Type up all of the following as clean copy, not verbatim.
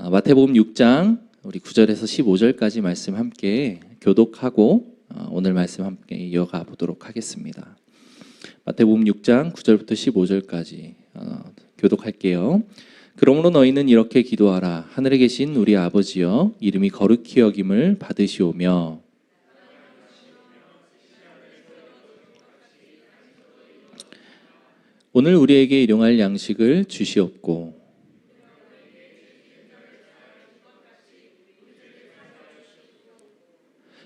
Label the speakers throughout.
Speaker 1: 마태복음 6장 우리 9절에서 15절까지 말씀 함께 교독하고 오늘 말씀 함께 이어가 보도록 하겠습니다. 마태복음 6장 9절부터 15절까지 교독할게요. 그러므로 너희는 이렇게 기도하라. 하늘에 계신 우리 아버지여, 이름이 거룩히 여김을 받으시오며 오늘 우리에게 일용할 양식을 주시옵고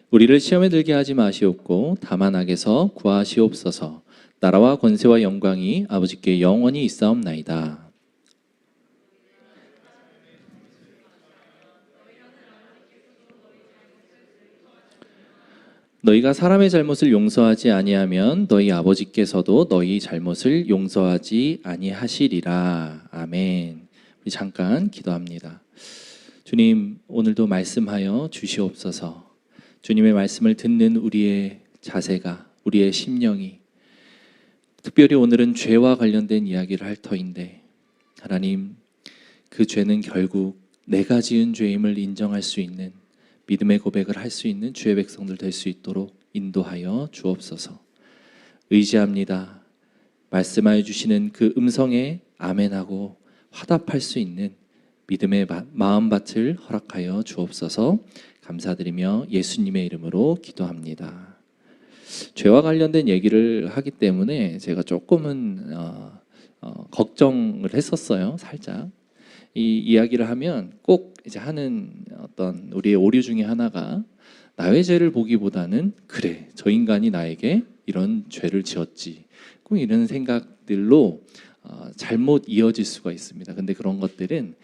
Speaker 1: 우리를 시험에 들게 하지 마시옵고 다만 악에서 구하시옵소서. 나라와 권세와 영광이 아버지께 영원히 있사옵나이다. 너희가 사람의 잘못을 용서하지 아니하면 너희 아버지께서도 너희 잘못을 용서하지 아니하시리라. 아멘. 우리 잠깐 기도합니다. 주님, 오늘도 말씀하여 주시옵소서. 주님의 말씀을 듣는 우리의 자세가, 우리의 심령이, 특별히 오늘은 죄와 관련된 이야기를 할 터인데, 하나님, 그 죄는 결국 내가 지은 죄임을 인정할 수 있는, 믿음의 고백을 할 수 있는 주의 백성들 될 수 있도록 인도하여 주옵소서. 의지합니다. 말씀하여 주시는 그 음성에 아멘하고 화답할 수 있는 믿음의 마음밭을 허락하여 주옵소서. 감사드리며 예수님의 이름으로 기도합니다. 죄와 관련된 얘기를 하기 때문에 제가 조금은 걱정을 했었어요. 살짝. 이 이야기를 하면 꼭 이제 하는 어떤 우리의 오류 중에 하나가 나의 죄를 보기보다는 그래, 저 인간이 나에게 이런 죄를 지었지, 꼭 이런 생각들로 잘못 이어질 수가 있습니다. 근데 그런 것들은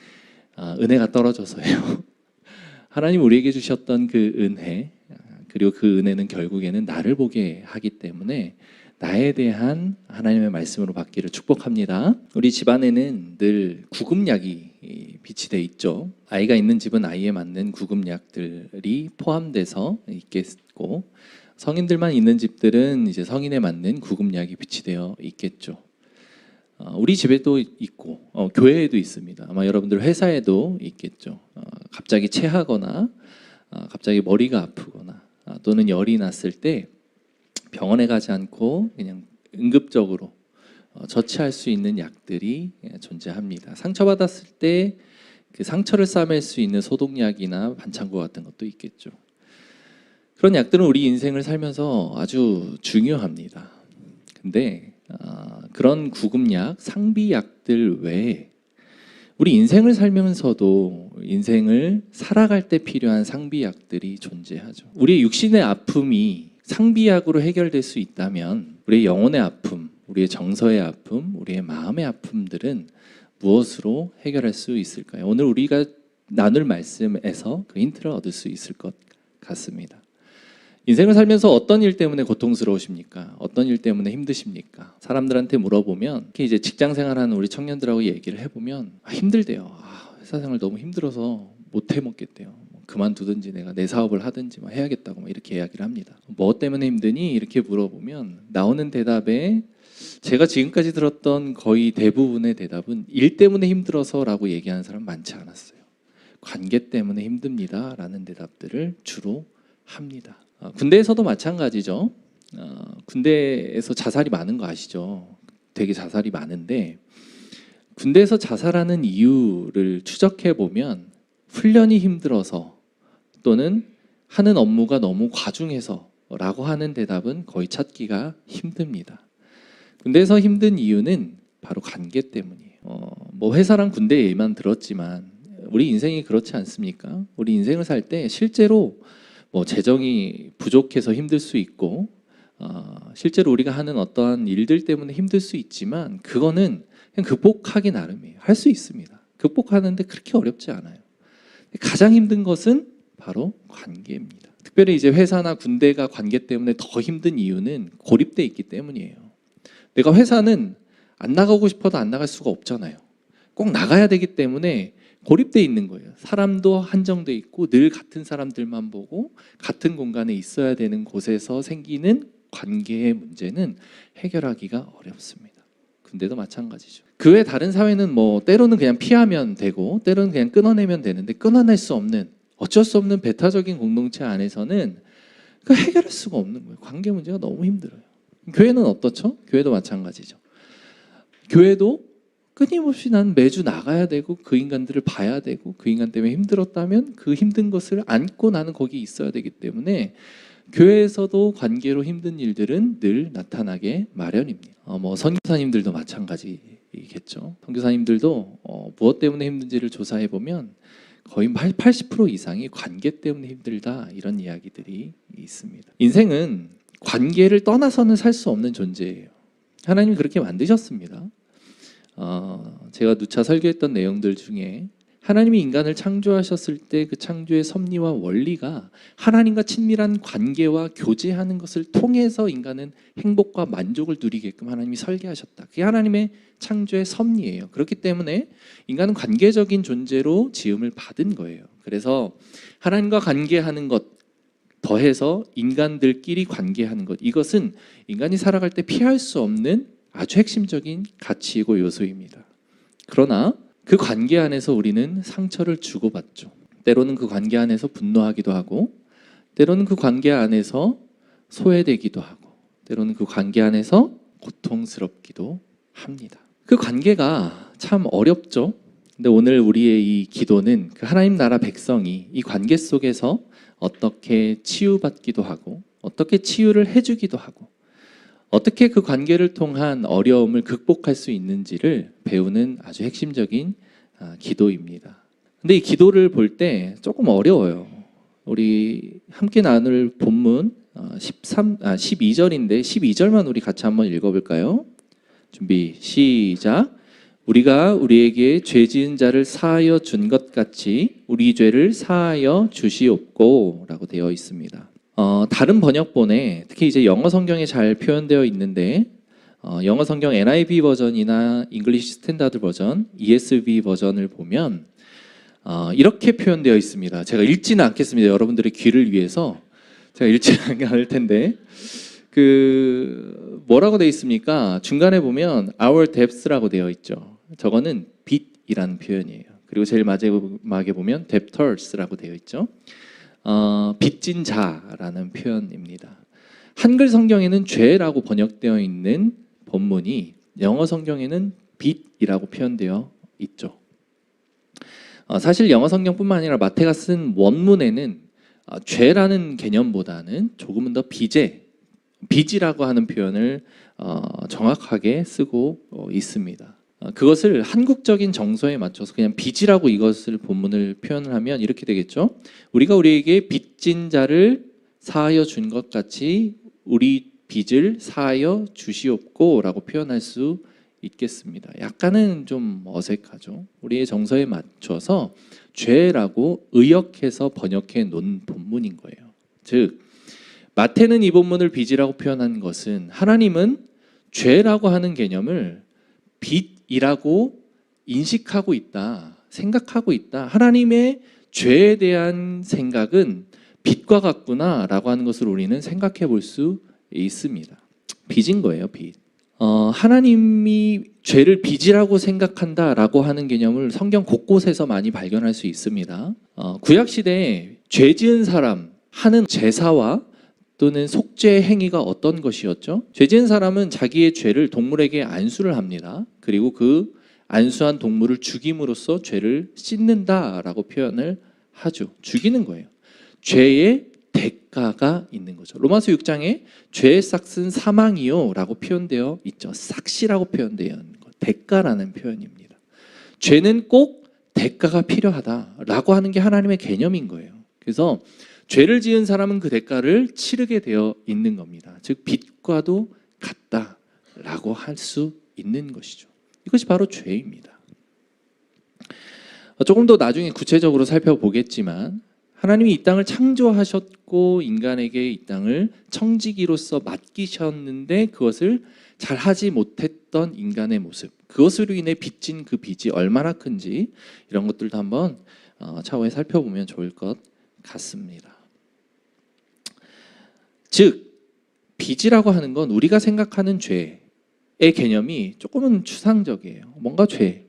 Speaker 1: 은혜가 떨어져서요. 하나님 우리에게 주셨던 그 은혜, 그리고 그 은혜는 결국에는 나를 보게 하기 때문에 나에 대한 하나님의 말씀으로 받기를 축복합니다. 우리 집안에는 늘 구급약이 비치돼 있죠. 아이가 있는 집은 아이에 맞는 구급약들이 포함돼서 있겠고, 성인들만 있는 집들은 이제 성인에 맞는 구급약이 비치되어 있겠죠. 우리 집에도 있고 교회에도 있습니다. 아마 여러분들 회사에도 있겠죠. 갑자기 체하거나 갑자기 머리가 아프거나 또는 열이 났을 때 병원에 가지 않고 그냥 응급적으로 처치할 수 있는 약들이 존재합니다. 상처받았을 때 그 상처를 싸맬 수 있는 소독약이나 반창고 같은 것도 있겠죠. 그런 약들은 우리 인생을 살면서 아주 중요합니다. 근데 그런 구급약, 상비약들 외에 우리 인생을 살면서도 인생을 살아갈 때 필요한 상비약들이 존재하죠. 우리의 육신의 아픔이 상비약으로 해결될 수 있다면 우리의 영혼의 아픔, 우리의 정서의 아픔, 우리의 마음의 아픔들은 무엇으로 해결할 수 있을까요? 오늘 우리가 나눌 말씀에서 그 힌트를 얻을 수 있을 것 같습니다. 인생을 살면서 어떤 일 때문에 고통스러우십니까? 어떤 일 때문에 힘드십니까? 사람들한테 물어보면, 특히 이제 직장 생활하는 우리 청년들하고 얘기를 해보면 힘들대요. 회사 생활 너무 힘들어서 못 해먹겠대요. 그만두든지 내가 내 사업을 하든지 해야겠다고 이렇게 이야기를 합니다. 뭐 때문에 힘드니? 이렇게 물어보면 나오는 대답에 제가 지금까지 들었던 거의 대부분의 대답은 일 때문에 힘들어서라고 얘기하는 사람 많지 않았어요. 관계 때문에 힘듭니다 라는 대답들을 주로 합니다. 군대에서도 마찬가지죠. 군대에서 자살이 많은 거 아시죠? 되게 자살이 많은데 군대에서 자살하는 이유를 추적해 보면 훈련이 힘들어서 또는 하는 업무가 너무 과중해서 라고 하는 대답은 거의 찾기가 힘듭니다. 군대에서 힘든 이유는 바로 관계 때문이에요. 회사랑 군대 얘기만 들었지만 우리 인생이 그렇지 않습니까? 우리 인생을 살 때 실제로 재정이 부족해서 힘들 수 있고 실제로 우리가 하는 어떠한 일들 때문에 힘들 수 있지만 그거는 그냥 극복하기 나름이에요. 할 수 있습니다. 극복하는데 그렇게 어렵지 않아요. 가장 힘든 것은 바로 관계입니다. 특별히 이제 회사나 군대가 관계 때문에 더 힘든 이유는 고립돼 있기 때문이에요. 내가 회사는 안 나가고 싶어도 안 나갈 수가 없잖아요. 꼭 나가야 되기 때문에 고립돼 있는 거예요. 사람도 한정돼 있고 늘 같은 사람들만 보고 같은 공간에 있어야 되는 곳에서 생기는 관계의 문제는 해결하기가 어렵습니다. 군대도 마찬가지죠. 그 외 다른 사회는 뭐 때로는 그냥 피하면 되고 때로는 그냥 끊어내면 되는데 끊어낼 수 없는 어쩔 수 없는 배타적인 공동체 안에서는 그 해결할 수가 없는 거예요. 관계 문제가 너무 힘들어요. 교회는 어떻죠? 교회도 마찬가지죠. 교회도 끊임없이 난 매주 나가야 되고 그 인간들을 봐야 되고 그 인간 때문에 힘들었다면 그 힘든 것을 안고 나는 거기 있어야 되기 때문에 교회에서도 관계로 힘든 일들은 늘 나타나게 마련입니다. 뭐 선교사님들도 마찬가지겠죠. 선교사님들도 무엇 때문에 힘든지를 조사해 보면 거의 80% 이상이 관계 때문에 힘들다 이런 이야기들이 있습니다. 인생은 관계를 떠나서는 살 수 없는 존재예요. 하나님이 그렇게 만드셨습니다. 제가 누차 설교했던 내용들 중에 하나님이 인간을 창조하셨을 때 그 창조의 섭리와 원리가 하나님과 친밀한 관계와 교제하는 것을 통해서 인간은 행복과 만족을 누리게끔 하나님이 설계하셨다. 그게 하나님의 창조의 섭리예요. 그렇기 때문에 인간은 관계적인 존재로 지음을 받은 거예요. 그래서 하나님과 관계하는 것 더해서 인간들끼리 관계하는 것, 이것은 인간이 살아갈 때 피할 수 없는 아주 핵심적인 가치이고 요소입니다. 그러나 그 관계 안에서 우리는 상처를 주고받죠. 때로는 그 관계 안에서 분노하기도 하고 때로는 그 관계 안에서 소외되기도 하고 때로는 그 관계 안에서 고통스럽기도 합니다. 그 관계가 참 어렵죠. 근데 오늘 우리의 이 기도는 그 하나님 나라 백성이 이 관계 속에서 어떻게 치유받기도 하고 어떻게 치유를 해주기도 하고 어떻게 그 관계를 통한 어려움을 극복할 수 있는지를 배우는 아주 핵심적인 기도입니다. 근데 이 기도를 볼 때 조금 어려워요. 우리 함께 나눌 본문 12절인데 12절만 우리 같이 한번 읽어볼까요? 준비 시작. 우리가 우리에게 죄 지은 자를 사하여 준 것 같이 우리 죄를 사하여 주시옵고 라고 되어 있습니다. 다른 번역본에 특히 이제 영어 성경에 잘 표현되어 있는데 영어 성경 NIV 버전이나 잉글리시 스탠다드 버전, ESV 버전을 보면 이렇게 표현되어 있습니다. 제가 읽지는 않겠습니다. 여러분들의 귀를 위해서 제가 읽지는 않을 텐데 그 뭐라고 되어 있습니까? 중간에 보면 our debts라고 되어 있죠. 저거는 빚이라는 표현이에요. 그리고 제일 마지막에 보면 debtors라고 되어 있죠. 빚진 자라는 표현입니다. 한글 성경에는 죄라고 번역되어 있는 본문이 영어 성경에는 빚이라고 표현되어 있죠. 사실 영어 성경뿐만 아니라 마태가 쓴 원문에는 죄라는 개념보다는 조금은 더 빚이라고 하는 표현을 정확하게 쓰고 있습니다. 그것을 한국적인 정서에 맞춰서 그냥 빚이라고 이것을 본문을 표현을 하면 이렇게 되겠죠. 우리가 우리에게 빚진 자를 사하여 준 것 같이 우리 빚을 사하여 주시옵고 라고 표현할 수 있겠습니다. 약간은 좀 어색하죠. 우리의 정서에 맞춰서 죄라고 의역해서 번역해 놓은 본문인 거예요. 즉 마태는 이 본문을 빚이라고 표현한 것은 하나님은 죄라고 하는 개념을 빚이라고 인식하고 있다, 생각하고 있다. 하나님의 죄에 대한 생각은 빚과 같구나라고 하는 것을 우리는 생각해 볼 수 있습니다. 빚인 거예요, 빚. 하나님이 죄를 빚이라고 생각한다라고 하는 개념을 성경 곳곳에서 많이 발견할 수 있습니다. 구약 시대에 죄 지은 사람 하는 제사와 또는 속죄 행위가 어떤 것이었죠? 죄 지은 사람은 자기의 죄를 동물에게 안수를 합니다. 그리고 그 안수한 동물을 죽임으로써 죄를 씻는다라고 표현을 하죠. 죽이는 거예요. 죄의 대가가 있는 거죠. 로마서 6장에 죄의 삭은 사망이요 라고 표현되어 있죠. 삭시라고 표현되어 있는 것, 대가라는 표현입니다. 죄는 꼭 대가가 필요하다라고 하는 게 하나님의 개념인 거예요. 그래서 죄를 지은 사람은 그 대가를 치르게 되어 있는 겁니다. 즉 빚과도 같다라고 할 수 있는 것이죠. 이것이 바로 죄입니다. 조금 더 나중에 구체적으로 살펴보겠지만 하나님이 이 땅을 창조하셨고 인간에게 이 땅을 청지기로서 맡기셨는데 그것을 잘 하지 못했던 인간의 모습, 그것으로 인해 빚진 그 빚이 얼마나 큰지 이런 것들도 한번 차후에 살펴보면 좋을 것 같습니다. 즉 빚이라고 하는 건 우리가 생각하는 죄, 개념이 조금은 추상적이에요. 뭔가 죄,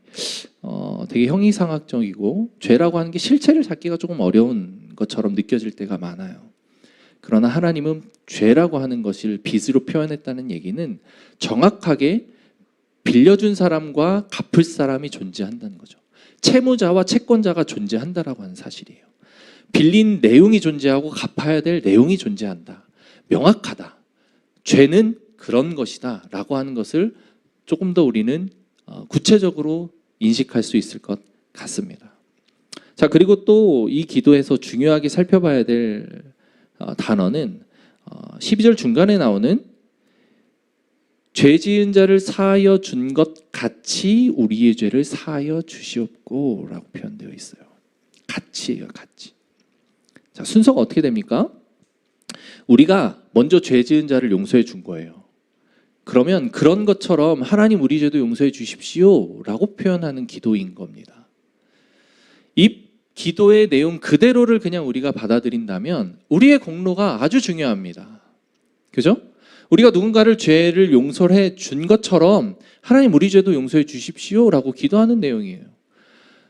Speaker 1: 되게 형이상학적이고 죄라고 하는 게 실체를 잡기가 조금 어려운 것처럼 느껴질 때가 많아요. 그러나 하나님은 죄라고 하는 것을 빚으로 표현했다는 얘기는 정확하게 빌려준 사람과 갚을 사람이 존재한다는 거죠. 채무자와 채권자가 존재한다라고 하는 사실이에요. 빌린 내용이 존재하고 갚아야 될 내용이 존재한다. 명확하다. 죄는 그런 것이다 라고 하는 것을 조금 더 우리는 구체적으로 인식할 수 있을 것 같습니다. 자, 그리고 또 이 기도에서 중요하게 살펴봐야 될 단어는 12절 중간에 나오는 죄 지은 자를 사하여 준 것 같이 우리의 죄를 사하여 주시옵고 라고 표현되어 있어요. 같이예요, 같이. 자, 순서가 어떻게 됩니까? 우리가 먼저 죄 지은 자를 용서해 준 거예요. 그러면 그런 것처럼 하나님 우리 죄도 용서해 주십시오 라고 표현하는 기도인 겁니다. 이 기도의 내용 그대로를 그냥 우리가 받아들인다면 우리의 공로가 아주 중요합니다. 그죠? 우리가 누군가를 죄를 용서해 준 것처럼 하나님 우리 죄도 용서해 주십시오 라고 기도하는 내용이에요.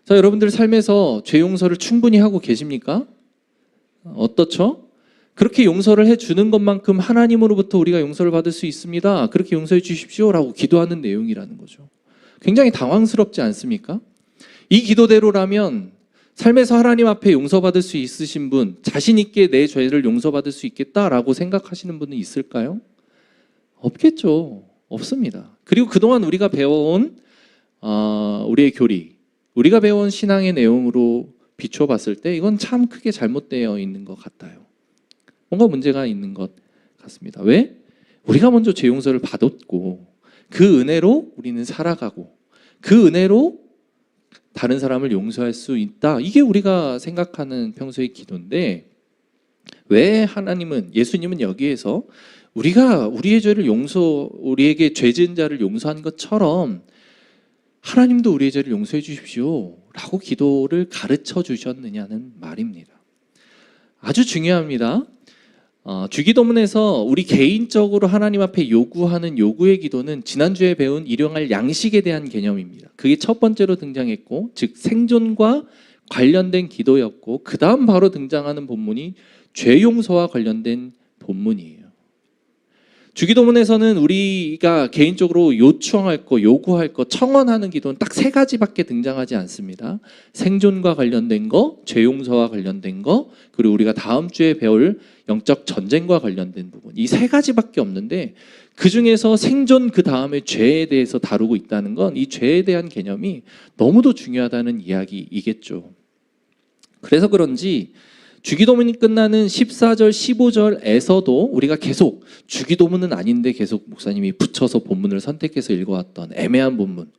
Speaker 1: 자, 여러분들 삶에서 죄 용서를 충분히 하고 계십니까? 어떻죠? 그렇게 용서를 해주는 것만큼 하나님으로부터 우리가 용서를 받을 수 있습니다. 그렇게 용서해 주십시오 라고 기도하는 내용이라는 거죠. 굉장히 당황스럽지 않습니까? 이 기도대로라면 삶에서 하나님 앞에 용서받을 수 있으신 분, 자신 있게 내 죄를 용서받을 수 있겠다라고 생각하시는 분은 있을까요? 없겠죠. 없습니다. 그리고 그동안 우리가 배워온 우리의 교리, 우리가 배워온 신앙의 내용으로 비추어 봤을 때 이건 참 크게 잘못되어 있는 것 같아요. 뭔가 문제가 있는 것 같습니다. 왜? 우리가 먼저 죄 용서를 받았고 그 은혜로 우리는 살아가고 그 은혜로 다른 사람을 용서할 수 있다. 이게 우리가 생각하는 평소의 기도인데 왜 하나님은, 예수님은 여기에서 우리가 우리의 죄를 우리에게 죄 지은 자를 용서한 것처럼 하나님도 우리의 죄를 용서해 주십시오 라고 기도를 가르쳐 주셨느냐는 말입니다. 아주 중요합니다. 주기도문에서 우리 개인적으로 하나님 앞에 요구하는 요구의 기도는 지난주에 배운 일용할 양식에 대한 개념입니다. 그게 첫 번째로 등장했고, 즉 생존과 관련된 기도였고, 그 다음 바로 등장하는 본문이 죄 용서와 관련된 본문이에요. 주기도문에서는 우리가 개인적으로 요청할 거, 요구할 거, 청원하는 기도는 딱 세 가지밖에 등장하지 않습니다. 생존과 관련된 거, 죄 용서와 관련된 거, 그리고 우리가 다음 주에 배울 영적 전쟁과 관련된 부분. 이 세 가지밖에 없는데 그 중에서 생존 그 다음에 죄에 대해서 다루고 있다는 건 이 죄에 대한 개념이 너무도 중요하다는 이야기이겠죠. 그래서 그런지 주기도문이 끝나는 14절, 15절에서도 우리가 계속 주기도문은 아닌데 계속 목사님이 붙여서 본문을 선택해서 읽어왔던 애매한 본문.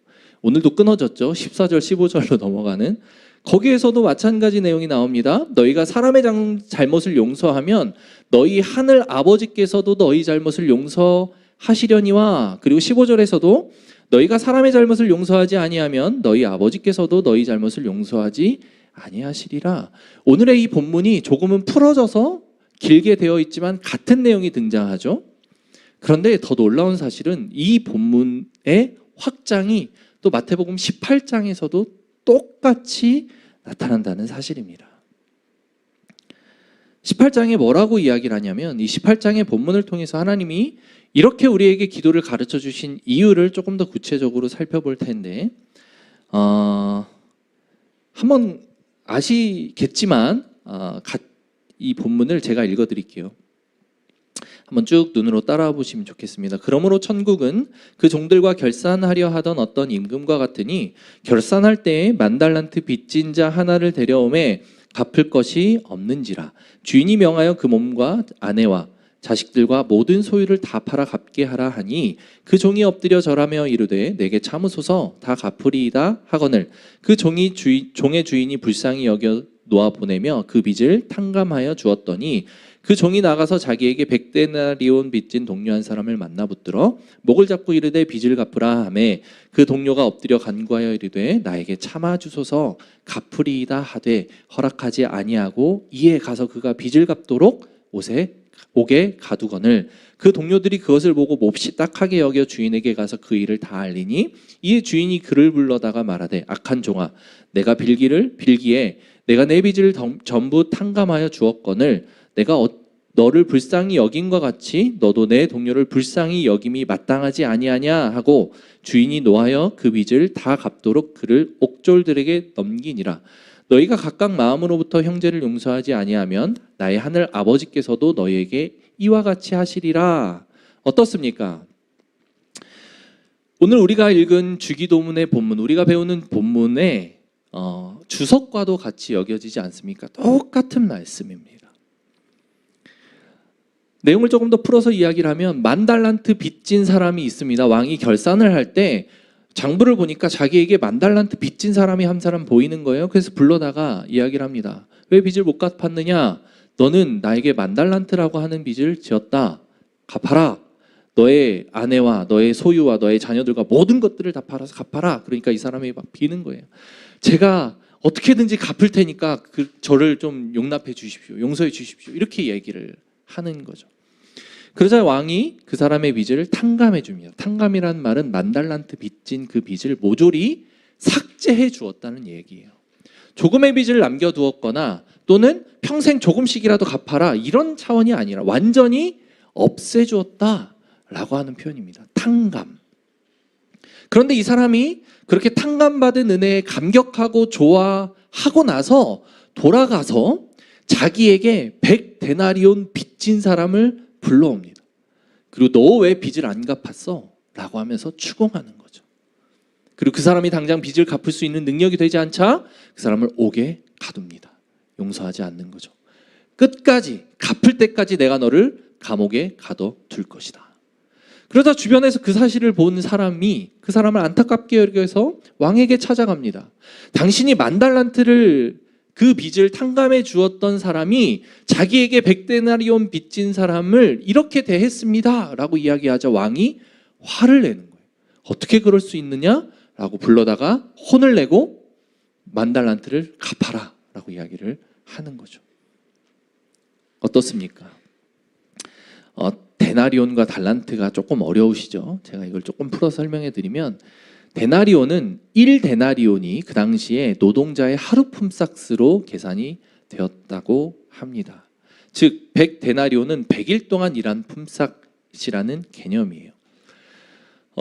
Speaker 1: 오늘도 끊어졌죠. 14절, 15절로 넘어가는. 거기에서도 마찬가지 내용이 나옵니다. 너희가 사람의 잘못을 용서하면 너희 하늘 아버지께서도 너희 잘못을 용서하시려니와, 그리고 15절에서도 너희가 사람의 잘못을 용서하지 아니하면 너희 아버지께서도 너희 잘못을 용서하지 아니하시리라. 오늘의 이 본문이 조금은 풀어져서 길게 되어 있지만 같은 내용이 등장하죠. 그런데 더 놀라운 사실은 이 본문의 확장이 또 마태복음 18장에서도 똑같이 나타난다는 사실입니다. 18장에 뭐라고 이야기를 하냐면, 이 18장의 본문을 통해서 하나님이 이렇게 우리에게 기도를 가르쳐 주신 이유를 조금 더 구체적으로 살펴볼 텐데, 한번 아시겠지만 이 본문을 제가 읽어드릴게요. 한번 쭉 눈으로 따라와 보시면 좋겠습니다. 그러므로 천국은 그 종들과 결산하려 하던 어떤 임금과 같으니 결산할 때에 10,000달란트 빚진 자 하나를 데려오매 갚을 것이 없는지라. 주인이 명하여 그 몸과 아내와 자식들과 모든 소유를 다 팔아 갚게 하라 하니 그 종이 엎드려 절하며 이르되 내게 참으소서 다 갚으리이다 하거늘 그 종의 주인이 불쌍히 여겨 놓아 보내며 그 빚을 탕감하여 주었더니 그 종이 나가서 자기에게 100데나리온 빚진 동료 한 사람을 만나 붙들어 목을 잡고 이르되 빚을 갚으라 하매 그 동료가 엎드려 간구하여 이르되 나에게 참아 주소서 갚으리이다 하되 허락하지 아니하고 이에 가서 그가 빚을 갚도록 옷에 옥에 가두거늘 그 동료들이 그것을 보고 몹시 딱하게 여겨 주인에게 가서 그 일을 다 알리니 이에 주인이 그를 불러다가 말하되 악한 종아 내가 빌기에 내가 내 빚을 전부 탕감하여 주었거늘 내가 너를 불쌍히 여김과 같이 너도 내 동료를 불쌍히 여김이 마땅하지 아니하냐 하고 주인이 노하여 그 빚을 다 갚도록 그를 옥졸들에게 넘기니라. 너희가 각각 마음으로부터 형제를 용서하지 아니하면 나의 하늘 아버지께서도 너희에게 이와 같이 하시리라. 어떻습니까? 오늘 우리가 읽은 주기도문의 본문, 우리가 배우는 본문의 주석과도 같이 여겨지지 않습니까? 똑같은 말씀입니다. 내용을 조금 더 풀어서 이야기를 하면 10,000달란트 빚진 사람이 있습니다. 왕이 결산을 할 때 장부를 보니까 자기에게 10,000달란트 빚진 사람이 한 사람 보이는 거예요. 그래서 불러다가 이야기를 합니다. 왜 빚을 못 갚았느냐? 너는 나에게 10,000달란트라고 하는 빚을 지었다. 갚아라. 너의 아내와 너의 소유와 너의 자녀들과 모든 것들을 다 팔아서 갚아라. 그러니까 이 사람이 막 비는 거예요. 제가 어떻게든지 갚을 테니까 저를 좀 용납해 주십시오. 용서해 주십시오. 이렇게 얘기를 하는 거죠. 그러자 왕이 그 사람의 빚을 탕감해 줍니다. 탕감이란 말은 10,000달란트 빚진 그 빚을 모조리 삭제해 주었다는 얘기예요. 조금의 빚을 남겨두었거나 또는 평생 조금씩이라도 갚아라 이런 차원이 아니라 완전히 없애주었다라고 하는 표현입니다. 탕감. 그런데 이 사람이 그렇게 탕감받은 은혜에 감격하고 좋아하고 나서 돌아가서 자기에게 100데나리온 빚진 사람을 불러옵니다. 그리고 너 왜 빚을 안 갚았어? 라고 하면서 추궁하는 거죠. 그리고 그 사람이 당장 빚을 갚을 수 있는 능력이 되지 않자 그 사람을 옥에 가둡니다. 용서하지 않는 거죠. 끝까지 갚을 때까지 내가 너를 감옥에 가둬둘 것이다. 그러자 주변에서 그 사실을 본 사람이 그 사람을 안타깝게 여겨서 왕에게 찾아갑니다. 당신이 10,000달란트를 그 빚을 탕감해 주었던 사람이 자기에게 100데나리온 빚진 사람을 이렇게 대했습니다 라고 이야기하자 왕이 화를 내는 거예요. 어떻게 그럴 수 있느냐? 라고 불러다가 혼을 내고 10,000달란트를 갚아라 라고 이야기를 하는 거죠. 어떻습니까? 데나리온과 달란트가 조금 어려우시죠? 제가 이걸 조금 풀어서 설명해 드리면 데나리온은 1데나리온이 그 당시에 노동자의 하루 품삯으로 계산이 되었다고 합니다. 즉 100데나리온은 100일 동안 일한 품삯이라는 개념이에요.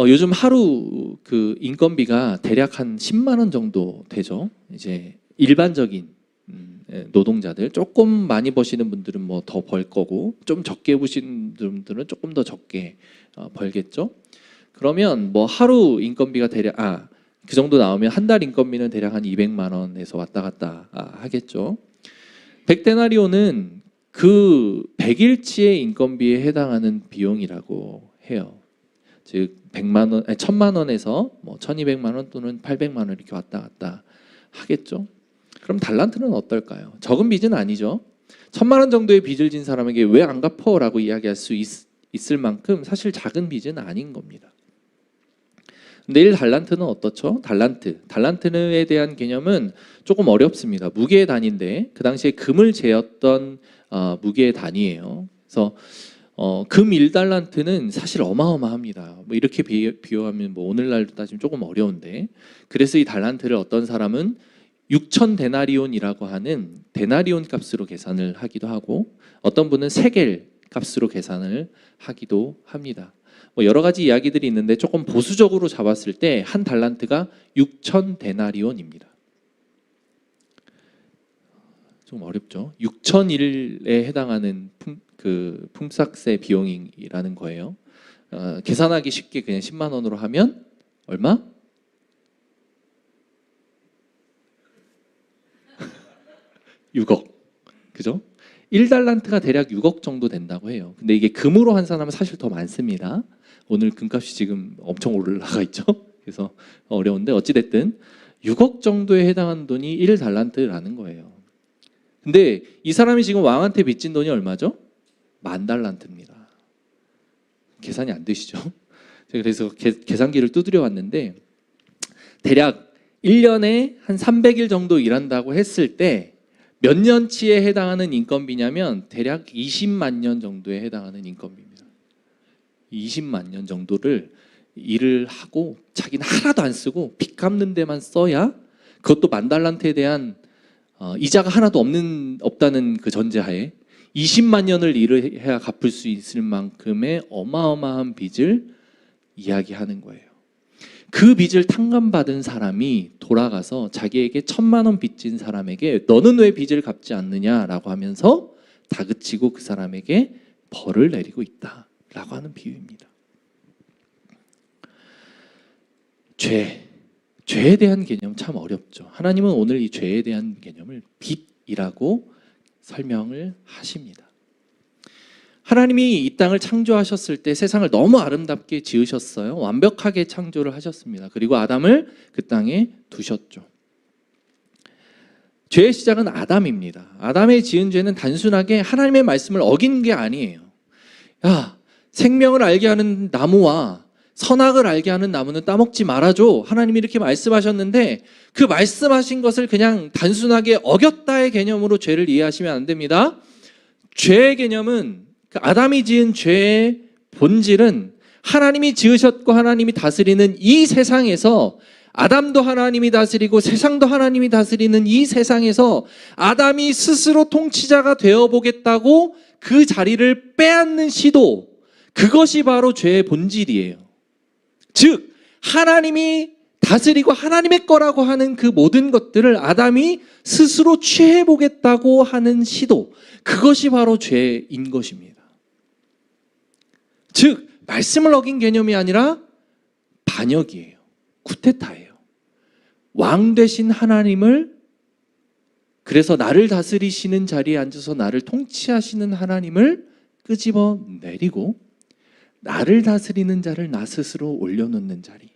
Speaker 1: 요즘 하루 그 인건비가 대략 한 10만 원 정도 되죠. 이제 일반적인 노동자들 조금 많이 버시는 분들은 뭐 더 벌 거고 좀 적게 버시는 분들은 조금 더 적게 벌겠죠. 그러면 뭐 하루 인건비가 대략 그 정도 나오면 한 달 인건비는 대략 한 200만 원에서 왔다 갔다 하겠죠. 100데나리온은 그 100일치의 인건비에 해당하는 비용이라고 해요. 즉 100만 원, 1,000만 원에서 뭐 1,200만 원 또는 800만 원 이렇게 왔다 갔다 하겠죠. 그럼 달란트는 어떨까요? 적은 빚은 아니죠. 1,000만 원 정도의 빚을 진 사람에게 왜 안 갚어라고 이야기할 수 있을 만큼 사실 작은 빚은 아닌 겁니다. 근데 1달란트는 어떻죠? 달란트에 대한 개념은 조금 어렵습니다. 무게의 단위인데 그 당시에 금을 재었던 무게의 단위예요. 그래서 금 1달란트는 사실 어마어마합니다. 뭐 이렇게 비유하면 뭐 오늘날도 따지면 조금 어려운데 그래서 이 달란트를 어떤 사람은 6,000데나리온이라고 하는 데나리온 값으로 계산을 하기도 하고 어떤 분은 세겔 값으로 계산을 하기도 합니다. 뭐 여러 가지 이야기들이 있는데 조금 보수적으로 잡았을 때 한 달란트가 6,000데나리온입니다. 좀 어렵죠. 6,000일에 해당하는 품삯의 비용이라는 거예요. 계산하기 쉽게 그냥 10만 원으로 하면 얼마? 6억. 그죠? 1달란트가 대략 6억 정도 된다고 해요. 근데 이게 금으로 한 사람은 사실 더 많습니다. 오늘 금값이 지금 엄청 올라가 있죠. 그래서 어려운데 어찌됐든 6억 정도에 해당하는 돈이 1달란트라는 거예요. 근데 이 사람이 지금 왕한테 빚진 돈이 얼마죠? 10,000달란트입니다. 계산이 안 되시죠? 제가 그래서 계산기를 두드려 왔는데 대략 1년에 한 300일 정도 일한다고 했을 때 몇 년치에 해당하는 인건비냐면 대략 20만 년 정도에 해당하는 인건비입니다. 20만 년 정도를 일을 하고 자기는 하나도 안 쓰고 빚 갚는 데만 써야, 그것도 10,000달란트에 대한 이자가 하나도 없다는 그 전제하에 20만 년을 일을 해야 갚을 수 있을 만큼의 어마어마한 빚을 이야기하는 거예요. 그 빚을 탕감받은 사람이 돌아가서 자기에게 1,000,000원 빚진 사람에게 너는 왜 빚을 갚지 않느냐라고 하면서 다그치고 그 사람에게 벌을 내리고 있다라고 하는 비유입니다. 죄에 대한 개념 참 어렵죠. 하나님은 오늘 이 죄에 대한 개념을 빚이라고 설명을 하십니다. 하나님이 이 땅을 창조하셨을 때 세상을 너무 아름답게 지으셨어요. 완벽하게 창조를 하셨습니다. 그리고 아담을 그 땅에 두셨죠. 죄의 시작은 아담입니다. 아담의 지은 죄는 단순하게 하나님의 말씀을 어긴 게 아니에요. 야, 생명을 알게 하는 나무와 선악을 알게 하는 나무는 따먹지 말아줘. 하나님이 이렇게 말씀하셨는데 그 말씀하신 것을 그냥 단순하게 어겼다의 개념으로 죄를 이해하시면 안 됩니다. 죄의 개념은, 그 아담이 지은 죄의 본질은 하나님이 지으셨고 하나님이 다스리는 이 세상에서, 아담도 하나님이 다스리고 세상도 하나님이 다스리는 이 세상에서 아담이 스스로 통치자가 되어보겠다고 그 자리를 빼앗는 시도, 그것이 바로 죄의 본질이에요. 즉 하나님이 다스리고 하나님의 거라고 하는 그 모든 것들을 아담이 스스로 취해보겠다고 하는 시도, 그것이 바로 죄인 것입니다. 즉 말씀을 어긴 개념이 아니라 반역이에요. 쿠데타예요. 왕 되신 하나님을, 그래서 나를 다스리시는 자리에 앉아서 나를 통치하시는 하나님을 끄집어 내리고 나를 다스리는 자를 나 스스로 올려놓는 자리,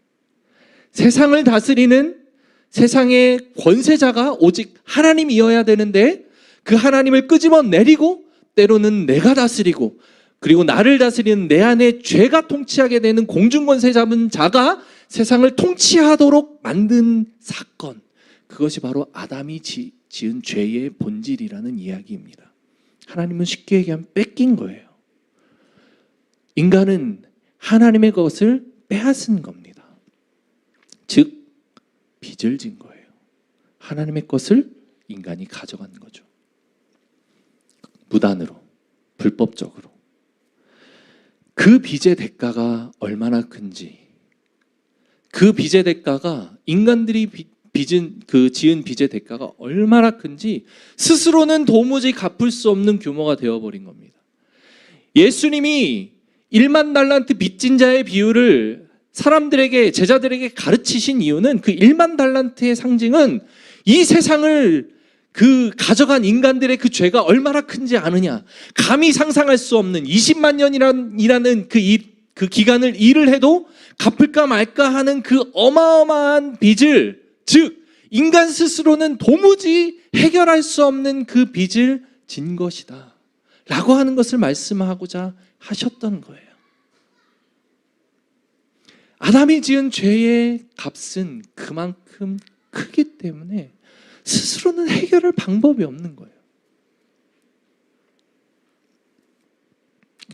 Speaker 1: 세상을 다스리는 세상의 권세자가 오직 하나님이어야 되는데 그 하나님을 끄집어 내리고 때로는 내가 다스리고, 그리고 나를 다스리는 내 안에 죄가 통치하게 되는 공중권세 잡은 자가 세상을 통치하도록 만든 사건, 그것이 바로 아담이 지은 죄의 본질이라는 이야기입니다. 하나님은 쉽게 얘기하면 뺏긴 거예요. 인간은 하나님의 것을 빼앗은 겁니다. 즉 빚을 진 거예요. 하나님의 것을 인간이 가져간 거죠. 무단으로, 불법적으로. 그 빚의 대가가 얼마나 큰지, 그 빚의 대가가, 인간들이 지은 빚의 대가가 얼마나 큰지 스스로는 도무지 갚을 수 없는 규모가 되어버린 겁니다. 예수님이 10,000달란트 빚진 자의 비유를 사람들에게, 제자들에게 가르치신 이유는 그 10,000달란트의 상징은 이 세상을 가져간 인간들의 그 죄가 얼마나 큰지 아느냐, 감히 상상할 수 없는 20만 년이라는 그 기간을 일을 해도 갚을까 말까 하는 그 어마어마한 빚을, 즉 인간 스스로는 도무지 해결할 수 없는 그 빚을 진 것이다 라고 하는 것을 말씀하고자 하셨던 거예요. 아담이 지은 죄의 값은 그만큼 크기 때문에 스스로는 해결할 방법이 없는 거예요.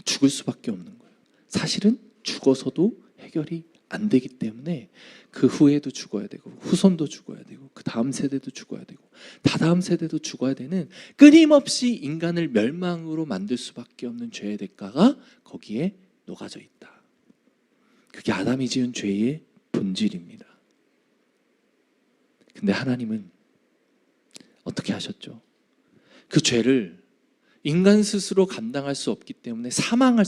Speaker 1: 죽을 수밖에 없는 거예요. 사실은 죽어서도 해결이 안 되기 때문에 그 후에도 죽어야 되고, 후손도 죽어야 되고, 그 다음 세대도 죽어야 되고, 다다음 세대도 죽어야 되는, 끊임없이 인간을 멸망으로 만들 수밖에 없는 죄의 대가가 거기에 녹아져 있다. 그게 아담이 지은 죄의 본질입니다. 근데 하나님은 어떻게 하셨죠? 그 죄를 인간 스스로 감당할 수 없기 때문에 사망할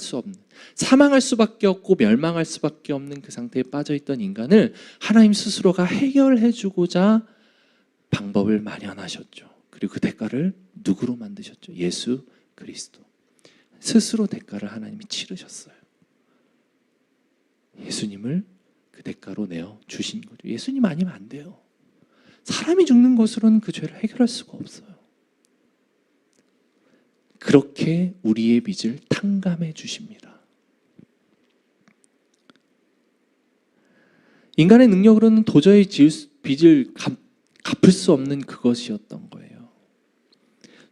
Speaker 1: 수밖에 없고 멸망할 수밖에 없는 그 상태에 빠져있던 인간을 하나님 스스로가 해결해 주고자 방법을 마련하셨죠. 그리고 그 대가를 누구로 만드셨죠? 예수 그리스도. 스스로 대가를 하나님이 치르셨어요. 예수님을 그 대가로 내어 주신 거죠. 예수님 아니면 안 돼요. 사람이 죽는 것으로는 그 죄를 해결할 수가 없어요. 그렇게 우리의 빚을 탕감해 주십니다. 인간의 능력으로는 도저히 빚을 갚을 수 없는 그것이었던 거예요.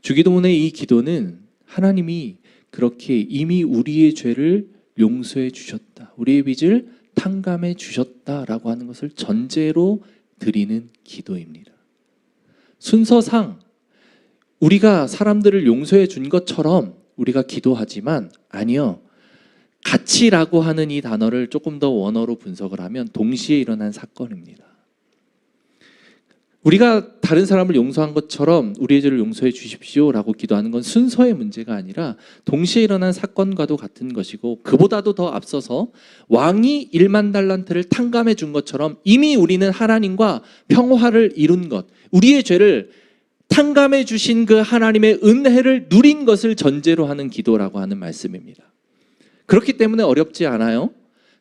Speaker 1: 주기도문의 이 기도는 하나님이 그렇게 이미 우리의 죄를 용서해 주셨다, 우리의 빚을 탕감해 주셨다라고 하는 것을 전제로 드리는 기도입니다. 순서상 우리가 사람들을 용서해 준 것처럼 우리가 기도하지만, 아니요, 같이라고 하는 이 단어를 조금 더 원어로 분석을 하면 동시에 일어난 사건입니다. 우리가 다른 사람을 용서한 것처럼 우리의 죄를 용서해 주십시오라고 기도하는 건 순서의 문제가 아니라 동시에 일어난 사건과도 같은 것이고, 그보다도 더 앞서서 왕이 1만 달란트를 탕감해 준 것처럼 이미 우리는 하나님과 평화를 이룬 것, 우리의 죄를 탕감해 주신 그 하나님의 은혜를 누린 것을 전제로 하는 기도라고 하는 말씀입니다. 그렇기 때문에 어렵지 않아요.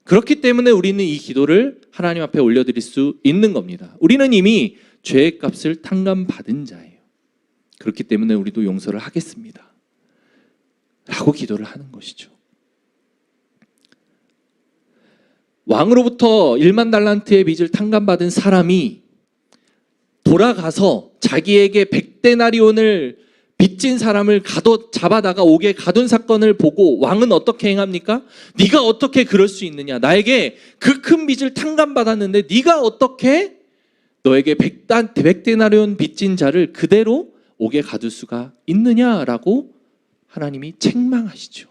Speaker 1: 그렇기 때문에 우리는 이 기도를 하나님 앞에 올려드릴 수 있는 겁니다. 우리는 이미 죄의 값을 탕감받은 자예요. 그렇기 때문에 우리도 용서를 하겠습니다 라고 기도를 하는 것이죠. 왕으로부터 1만 달란트의 빚을 탕감받은 사람이 돌아가서 자기에게 100데나리온을 빚진 사람을 잡아다가 옥에 가둔 사건을 보고 왕은 어떻게 행합니까? 네가 어떻게 그럴 수 있느냐? 나에게 그 큰 빚을 탕감받았는데 네가 어떻게 너에게 100데나리온 빚진 자를 그대로 옥에 가둘 수가 있느냐라고 하나님이 책망하시죠.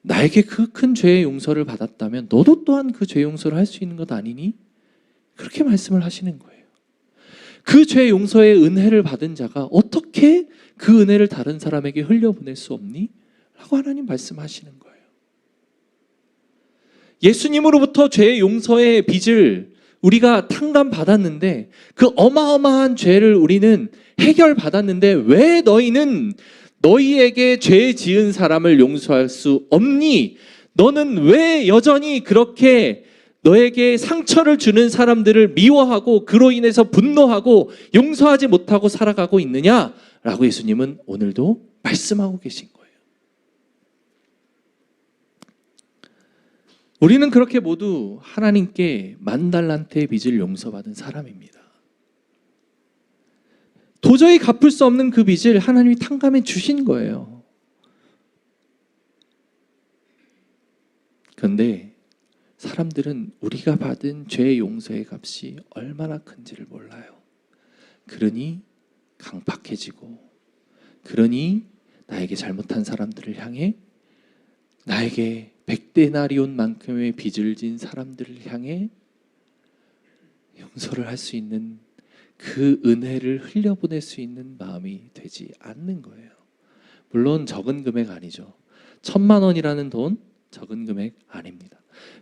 Speaker 1: 나에게 그 큰 죄의 용서를 받았다면 너도 또한 그 죄 용서를 할 수 있는 것 아니니? 그렇게 말씀을 하시는 거예요. 그 죄 용서의 은혜를 받은 자가 어떻게 그 은혜를 다른 사람에게 흘려보낼 수 없니? 라고 하나님 말씀하시는 거예요. 예수님으로부터 죄 용서의 빚을 우리가 탕감받았는데, 그 어마어마한 죄를 우리는 해결받았는데 왜 너희는 너희에게 죄 지은 사람을 용서할 수 없니? 너는 왜 여전히 그렇게 너에게 상처를 주는 사람들을 미워하고 그로 인해서 분노하고 용서하지 못하고 살아가고 있느냐? 라고 예수님은 오늘도 말씀하고 계신 거예요. 우리는 그렇게 모두 하나님께 10,000달란트의 빚을 용서받은 사람입니다. 도저히 갚을 수 없는 그 빚을 하나님이 탕감해 주신 거예요. 그런데 사람들은 우리가 받은 죄의 용서의 값이 얼마나 큰지를 몰라요. 그러니 강팍해지고, 그러니 나에게 잘못한 사람들을 향해, 나에게 100데나리온만큼의 빚을 진 사람들을 향해 용서를 할 수 있는 그 은혜를 흘려보낼 수 있는 마음이 되지 않는 거예요. 물론 적은 금액 아니죠. 1,000만 원이라는 돈 적은 금액 아닙니다.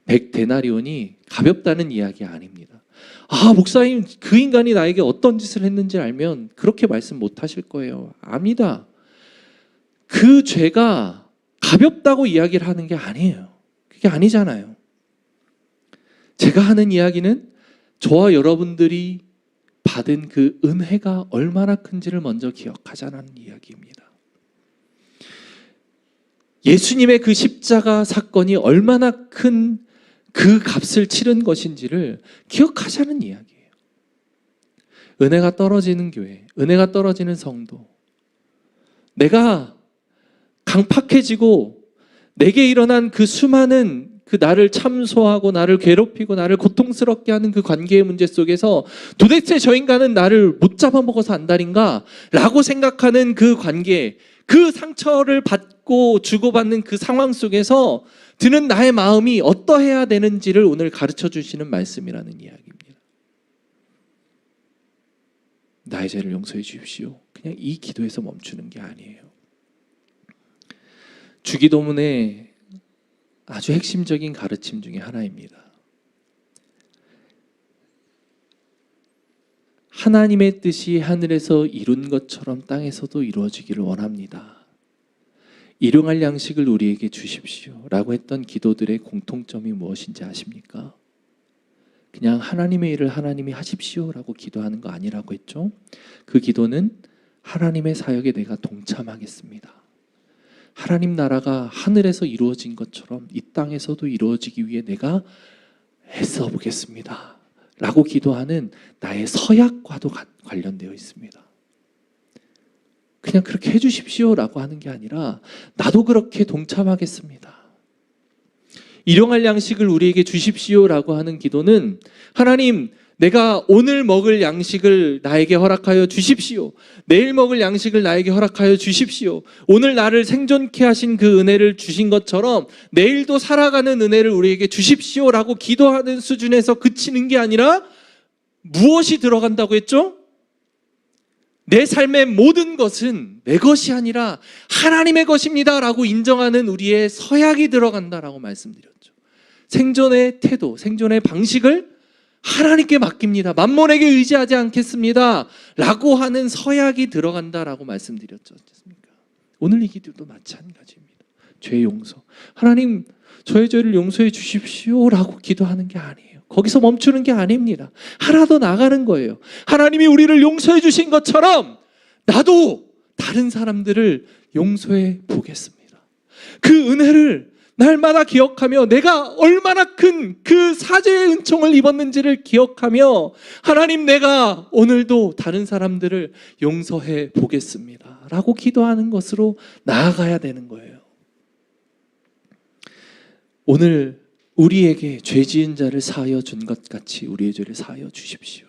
Speaker 1: 100데나리온이 가볍다는 이야기 아닙니다. 아, 목사님, 그 인간이 나에게 어떤 짓을 했는지 알면 그렇게 말씀 못 하실 거예요. 압니다. 그 죄가 가볍다고 이야기를 하는 게 아니에요. 그게 아니잖아요. 제가 하는 이야기는 저와 여러분들이 받은 그 은혜가 얼마나 큰지를 먼저 기억하자는 이야기입니다. 예수님의 그 십자가 사건이 얼마나 큰 그 값을 치른 것인지를 기억하자는 이야기예요. 은혜가 떨어지는 교회, 은혜가 떨어지는 성도, 내가 강팍해지고 내게 일어난 그 수많은 그 나를 참소하고 나를 괴롭히고 나를 고통스럽게 하는 그 관계의 문제 속에서 도대체 저 인간은 나를 못 잡아먹어서 안달인가? 라고 생각하는 그 관계, 그 상처를 받고 주고받는 그 상황 속에서 드는 나의 마음이 어떠해야 되는지를 오늘 가르쳐 주시는 말씀이라는 이야기입니다. 나의 죄를 용서해 주십시오. 그냥 이 기도에서 멈추는 게 아니에요. 주기도문의 아주 핵심적인 가르침 중에 하나입니다. 하나님의 뜻이 하늘에서 이룬 것처럼 땅에서도 이루어지기를 원합니다. 일용할 양식을 우리에게 주십시오 라고 했던 기도들의 공통점이 무엇인지 아십니까? 그냥 하나님의 일을 하나님이 하십시오 라고 기도하는 거 아니라고 했죠. 그 기도는 하나님의 사역에 내가 동참하겠습니다. 하나님 나라가 하늘에서 이루어진 것처럼 이 땅에서도 이루어지기 위해 내가 애써 보겠습니다 라고 기도하는 나의 서약과도 관련되어 있습니다. 그냥 그냥 그렇게 해주십시오라고 하는 게 아니라 나도 그렇게 동참하겠습니다. 일용할 양식을 우리에게 주십시오라고 하는 기도는 하나님, 내가 오늘 먹을 양식을 나에게 허락하여 주십시오. 내일 먹을 양식을 나에게 허락하여 주십시오. 오늘 나를 생존케 하신 그 은혜를 주신 것처럼 내일도 살아가는 은혜를 우리에게 주십시오라고 기도하는 수준에서 그치는 게 아니라 무엇이 들어간다고 했죠? 내 삶의 모든 것은 내 것이 아니라 하나님의 것입니다 라고 인정하는 우리의 서약이 들어간다라고 말씀드렸죠. 생존의 태도, 생존의 방식을 하나님께 맡깁니다. 만몬에게 의지하지 않겠습니다 라고 하는 서약이 들어간다라고 말씀드렸죠. 어떻습니까? 오늘 이 기도도 마찬가지입니다. 죄 용서. 하나님, 저의 죄를 용서해 주십시오 라고 기도하는 게 아니에요. 거기서 멈추는 게 아닙니다. 하나 더 나가는 거예요. 하나님이 우리를 용서해 주신 것처럼 나도 다른 사람들을 용서해 보겠습니다. 그 은혜를 날마다 기억하며 내가 얼마나 큰 그 사죄의 은총을 입었는지를 기억하며 하나님, 내가 오늘도 다른 사람들을 용서해 보겠습니다 라고 기도하는 것으로 나아가야 되는 거예요. 오늘 우리에게 죄 지은 자를 사하여 준 것 같이 우리의 죄를 사하여 주십시오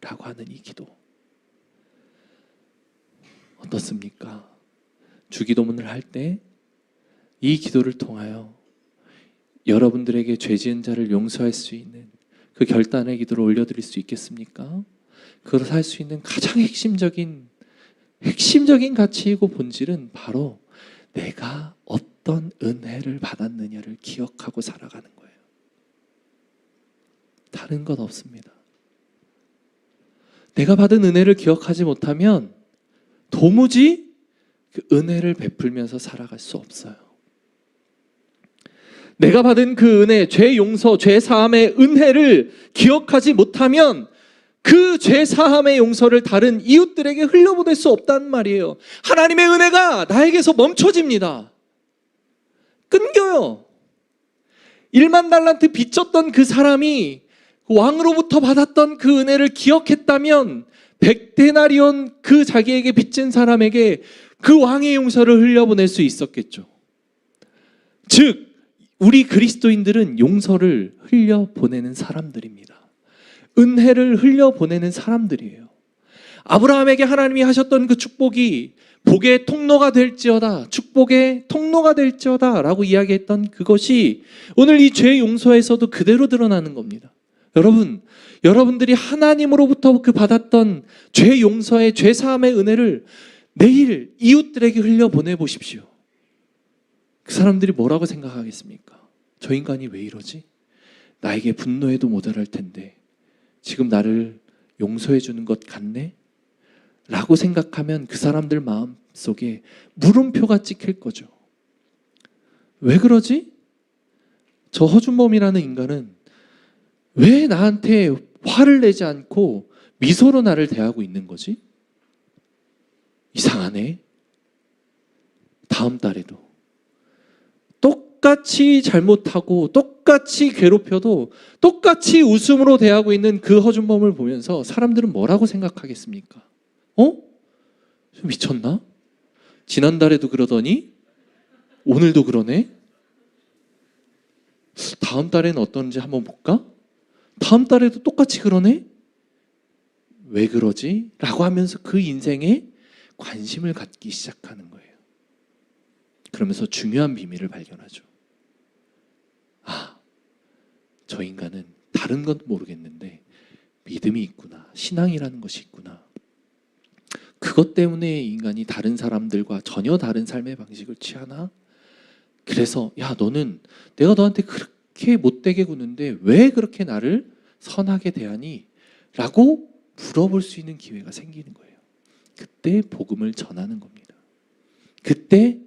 Speaker 1: 라고 하는 이 기도 어떻습니까? 주기도문을 할 때 이 기도를 통하여 여러분들에게 죄 지은 자를 용서할 수 있는 그 결단의 기도를 올려드릴 수 있겠습니까? 그걸 할 수 있는 가장 핵심적인 가치이고 본질은 바로 내가 어떤 은혜를 받았느냐를 기억하고 살아가는 거예요. 다른 것 없습니다. 내가 받은 은혜를 기억하지 못하면 도무지 그 은혜를 베풀면서 살아갈 수 없어요. 내가 받은 그 은혜, 죄 용서, 죄 사함의 은혜를 기억하지 못하면 그 죄 사함의 용서를 다른 이웃들에게 흘려보낼 수 없다는 말이에요. 하나님의 은혜가 나에게서 멈춰집니다. 끊겨요. 1만 달란트 빚졌던 그 사람이 왕으로부터 받았던 그 은혜를 기억했다면 100데나리온 그 자기에게 빚진 사람에게 그 왕의 용서를 흘려보낼 수 있었겠죠. 즉 우리 그리스도인들은 용서를 흘려보내는 사람들입니다. 은혜를 흘려보내는 사람들이에요. 아브라함에게 하나님이 하셨던 그 축복이 복의 통로가 될지어다, 축복의 통로가 될지어다 라고 이야기했던 그것이 오늘 이 죄 용서에서도 그대로 드러나는 겁니다. 여러분들이 하나님으로부터 그 받았던 죄 용서의 죄 사함의 은혜를 내일 이웃들에게 흘려보내 보십시오. 그 사람들이 뭐라고 생각하겠습니까? 저 인간이 왜 이러지? 나에게 분노해도 모자랄 텐데 지금 나를 용서해 주는 것 같네? 라고 생각하면 그 사람들 마음속에 물음표가 찍힐 거죠. 왜 그러지? 저 허준범이라는 인간은 왜 나한테 화를 내지 않고 미소로 나를 대하고 있는 거지? 이상하네. 다음 달에도 똑같이 잘못하고 똑같이 괴롭혀도 똑같이 웃음으로 대하고 있는 그 허준범을 보면서 사람들은 뭐라고 생각하겠습니까? 좀 미쳤나? 지난달에도 그러더니 오늘도 그러네? 다음 달에는 어떤지 한번 볼까? 다음 달에도 똑같이 그러네? 왜 그러지? 라고 하면서 그 인생에 관심을 갖기 시작하는 거예요. 그러면서 중요한 비밀을 발견하죠. 저 인간은 다른 건 모르겠는데 믿음이 있구나. 신앙이라는 것이 있구나. 그것 때문에 인간이 다른 사람들과 전혀 다른 삶의 방식을 취하나? 그래서 너는 내가 너한테 그렇게 못되게 구는데 왜 그렇게 나를 선하게 대하니? 라고 물어볼 수 있는 기회가 생기는 거예요. 그때 복음을 전하는 겁니다. 그때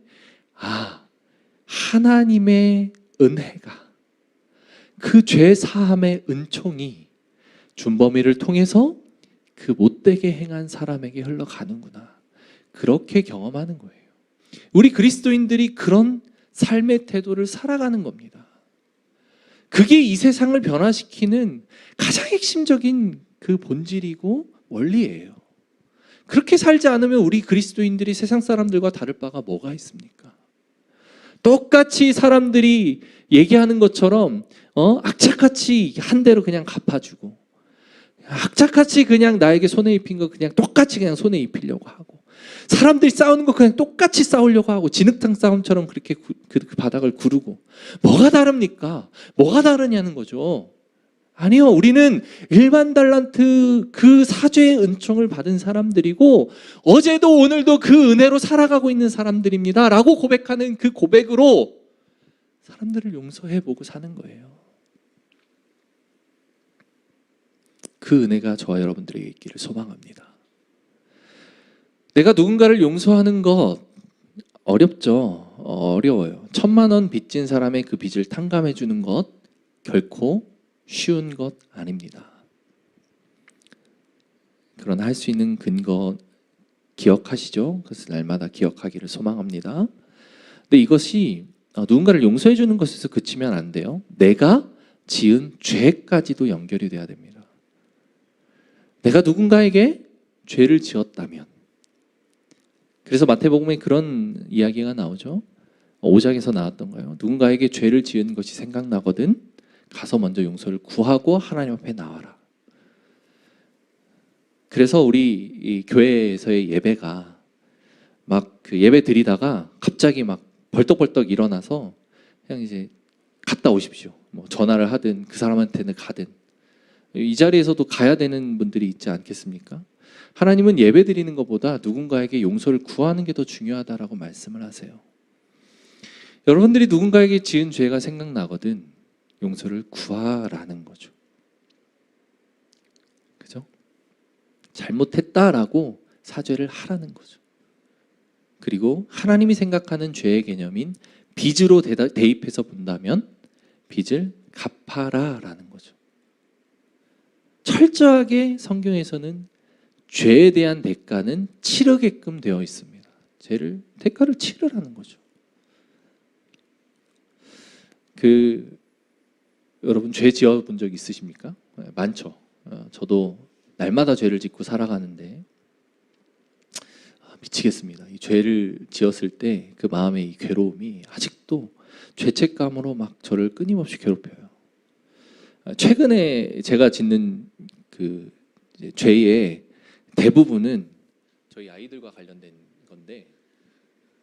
Speaker 1: 하나님의 은혜가 그 죄 사함의 은총이 준범이를 통해서 그 못되게 행한 사람에게 흘러가는구나. 그렇게 경험하는 거예요. 우리 그리스도인들이 그런 삶의 태도를 살아가는 겁니다. 그게 이 세상을 변화시키는 가장 핵심적인 그 본질이고 원리예요. 그렇게 살지 않으면 우리 그리스도인들이 세상 사람들과 다를 바가 뭐가 있습니까? 똑같이 사람들이 얘기하는 것처럼 악착같이 한 대로 그냥 갚아주고, 악착같이 그냥 나에게 손에 입힌 거 그냥 똑같이 그냥 손에 입히려고 하고, 사람들이 싸우는 거 그냥 똑같이 싸우려고 하고, 진흙탕 싸움처럼 그렇게 그 바닥을 구르고, 뭐가 다릅니까? 뭐가 다르냐는 거죠. 아니요, 우리는 일반 달란트 그 사죄의 은총을 받은 사람들이고 어제도 오늘도 그 은혜로 살아가고 있는 사람들입니다 라고 고백하는 그 고백으로 사람들을 용서해보고 사는 거예요. 그 은혜가 저와 여러분들에게 있기를 소망합니다. 내가 누군가를 용서하는 것 어렵죠. 어려워요. 1,000만 원 빚진 사람의 그 빚을 탕감해 주는 것 결코 쉬운 것 아닙니다. 그러나 할 수 있는 근거 기억하시죠? 그래서 날마다 기억하기를 소망합니다. 근데 이것이 누군가를 용서해 주는 것에서 그치면 안 돼요. 내가 지은 죄까지도 연결이 돼야 됩니다. 내가 누군가에게 죄를 지었다면, 그래서 마태복음에 그런 이야기가 나오죠. 5장에서 나왔던 거예요. 누군가에게 죄를 지은 것이 생각나거든 가서 먼저 용서를 구하고 하나님 앞에 나와라. 그래서 우리 이 교회에서의 예배가 막 그 예배 드리다가 갑자기 막 벌떡벌떡 일어나서 그냥 이제 갔다 오십시오. 뭐 전화를 하든 그 사람한테는 가든, 이 자리에서도 가야 되는 분들이 있지 않겠습니까? 하나님은 예배 드리는 것보다 누군가에게 용서를 구하는 게 더 중요하다라고 말씀을 하세요. 여러분들이 누군가에게 지은 죄가 생각나거든 용서를 구하라는 거죠. 그죠? 잘못했다라고 사죄를 하라는 거죠. 그리고 하나님이 생각하는 죄의 개념인 빚으로 대입해서 본다면 빚을 갚아라라는 거죠. 철저하게 성경에서는 죄에 대한 대가는 치르게끔 되어 있습니다. 대가를 치르라는 거죠. 여러분 죄 지어 본 적 있으십니까? 많죠. 저도 날마다 죄를 짓고 살아가는데 미치겠습니다. 이 죄를 지었을 때 그 마음의 이 괴로움이 아직도 죄책감으로 막 저를 끊임없이 괴롭혀요. 최근에 제가 짓는 그 죄의 대부분은 저희 아이들과 관련된 건데,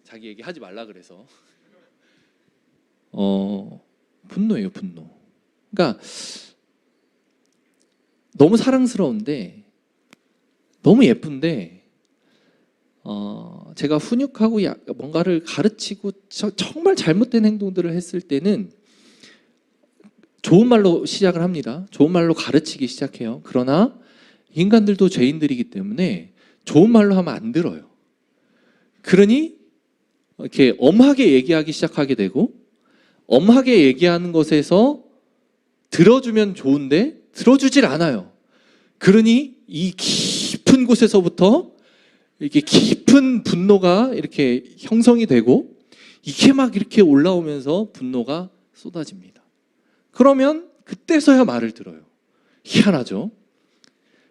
Speaker 1: 자기 얘기 하지 말라 그래서 분노예요, 분노. 그러니까 너무 사랑스러운데, 너무 예쁜데, 제가 훈육하고 뭔가를 가르치고 정말 잘못된 행동들을 했을 때는 좋은 말로 시작을 합니다. 좋은 말로 가르치기 시작해요. 그러나 인간들도 죄인들이기 때문에 좋은 말로 하면 안 들어요. 그러니 이렇게 엄하게 얘기하기 시작하게 되고, 엄하게 얘기하는 것에서 들어주면 좋은데 들어주질 않아요. 그러니 이 깊은 곳에서부터 이렇게 깊은 분노가 이렇게 형성이 되고, 이게 막 이렇게 올라오면서 분노가 쏟아집니다. 그러면 그때서야 말을 들어요. 희한하죠?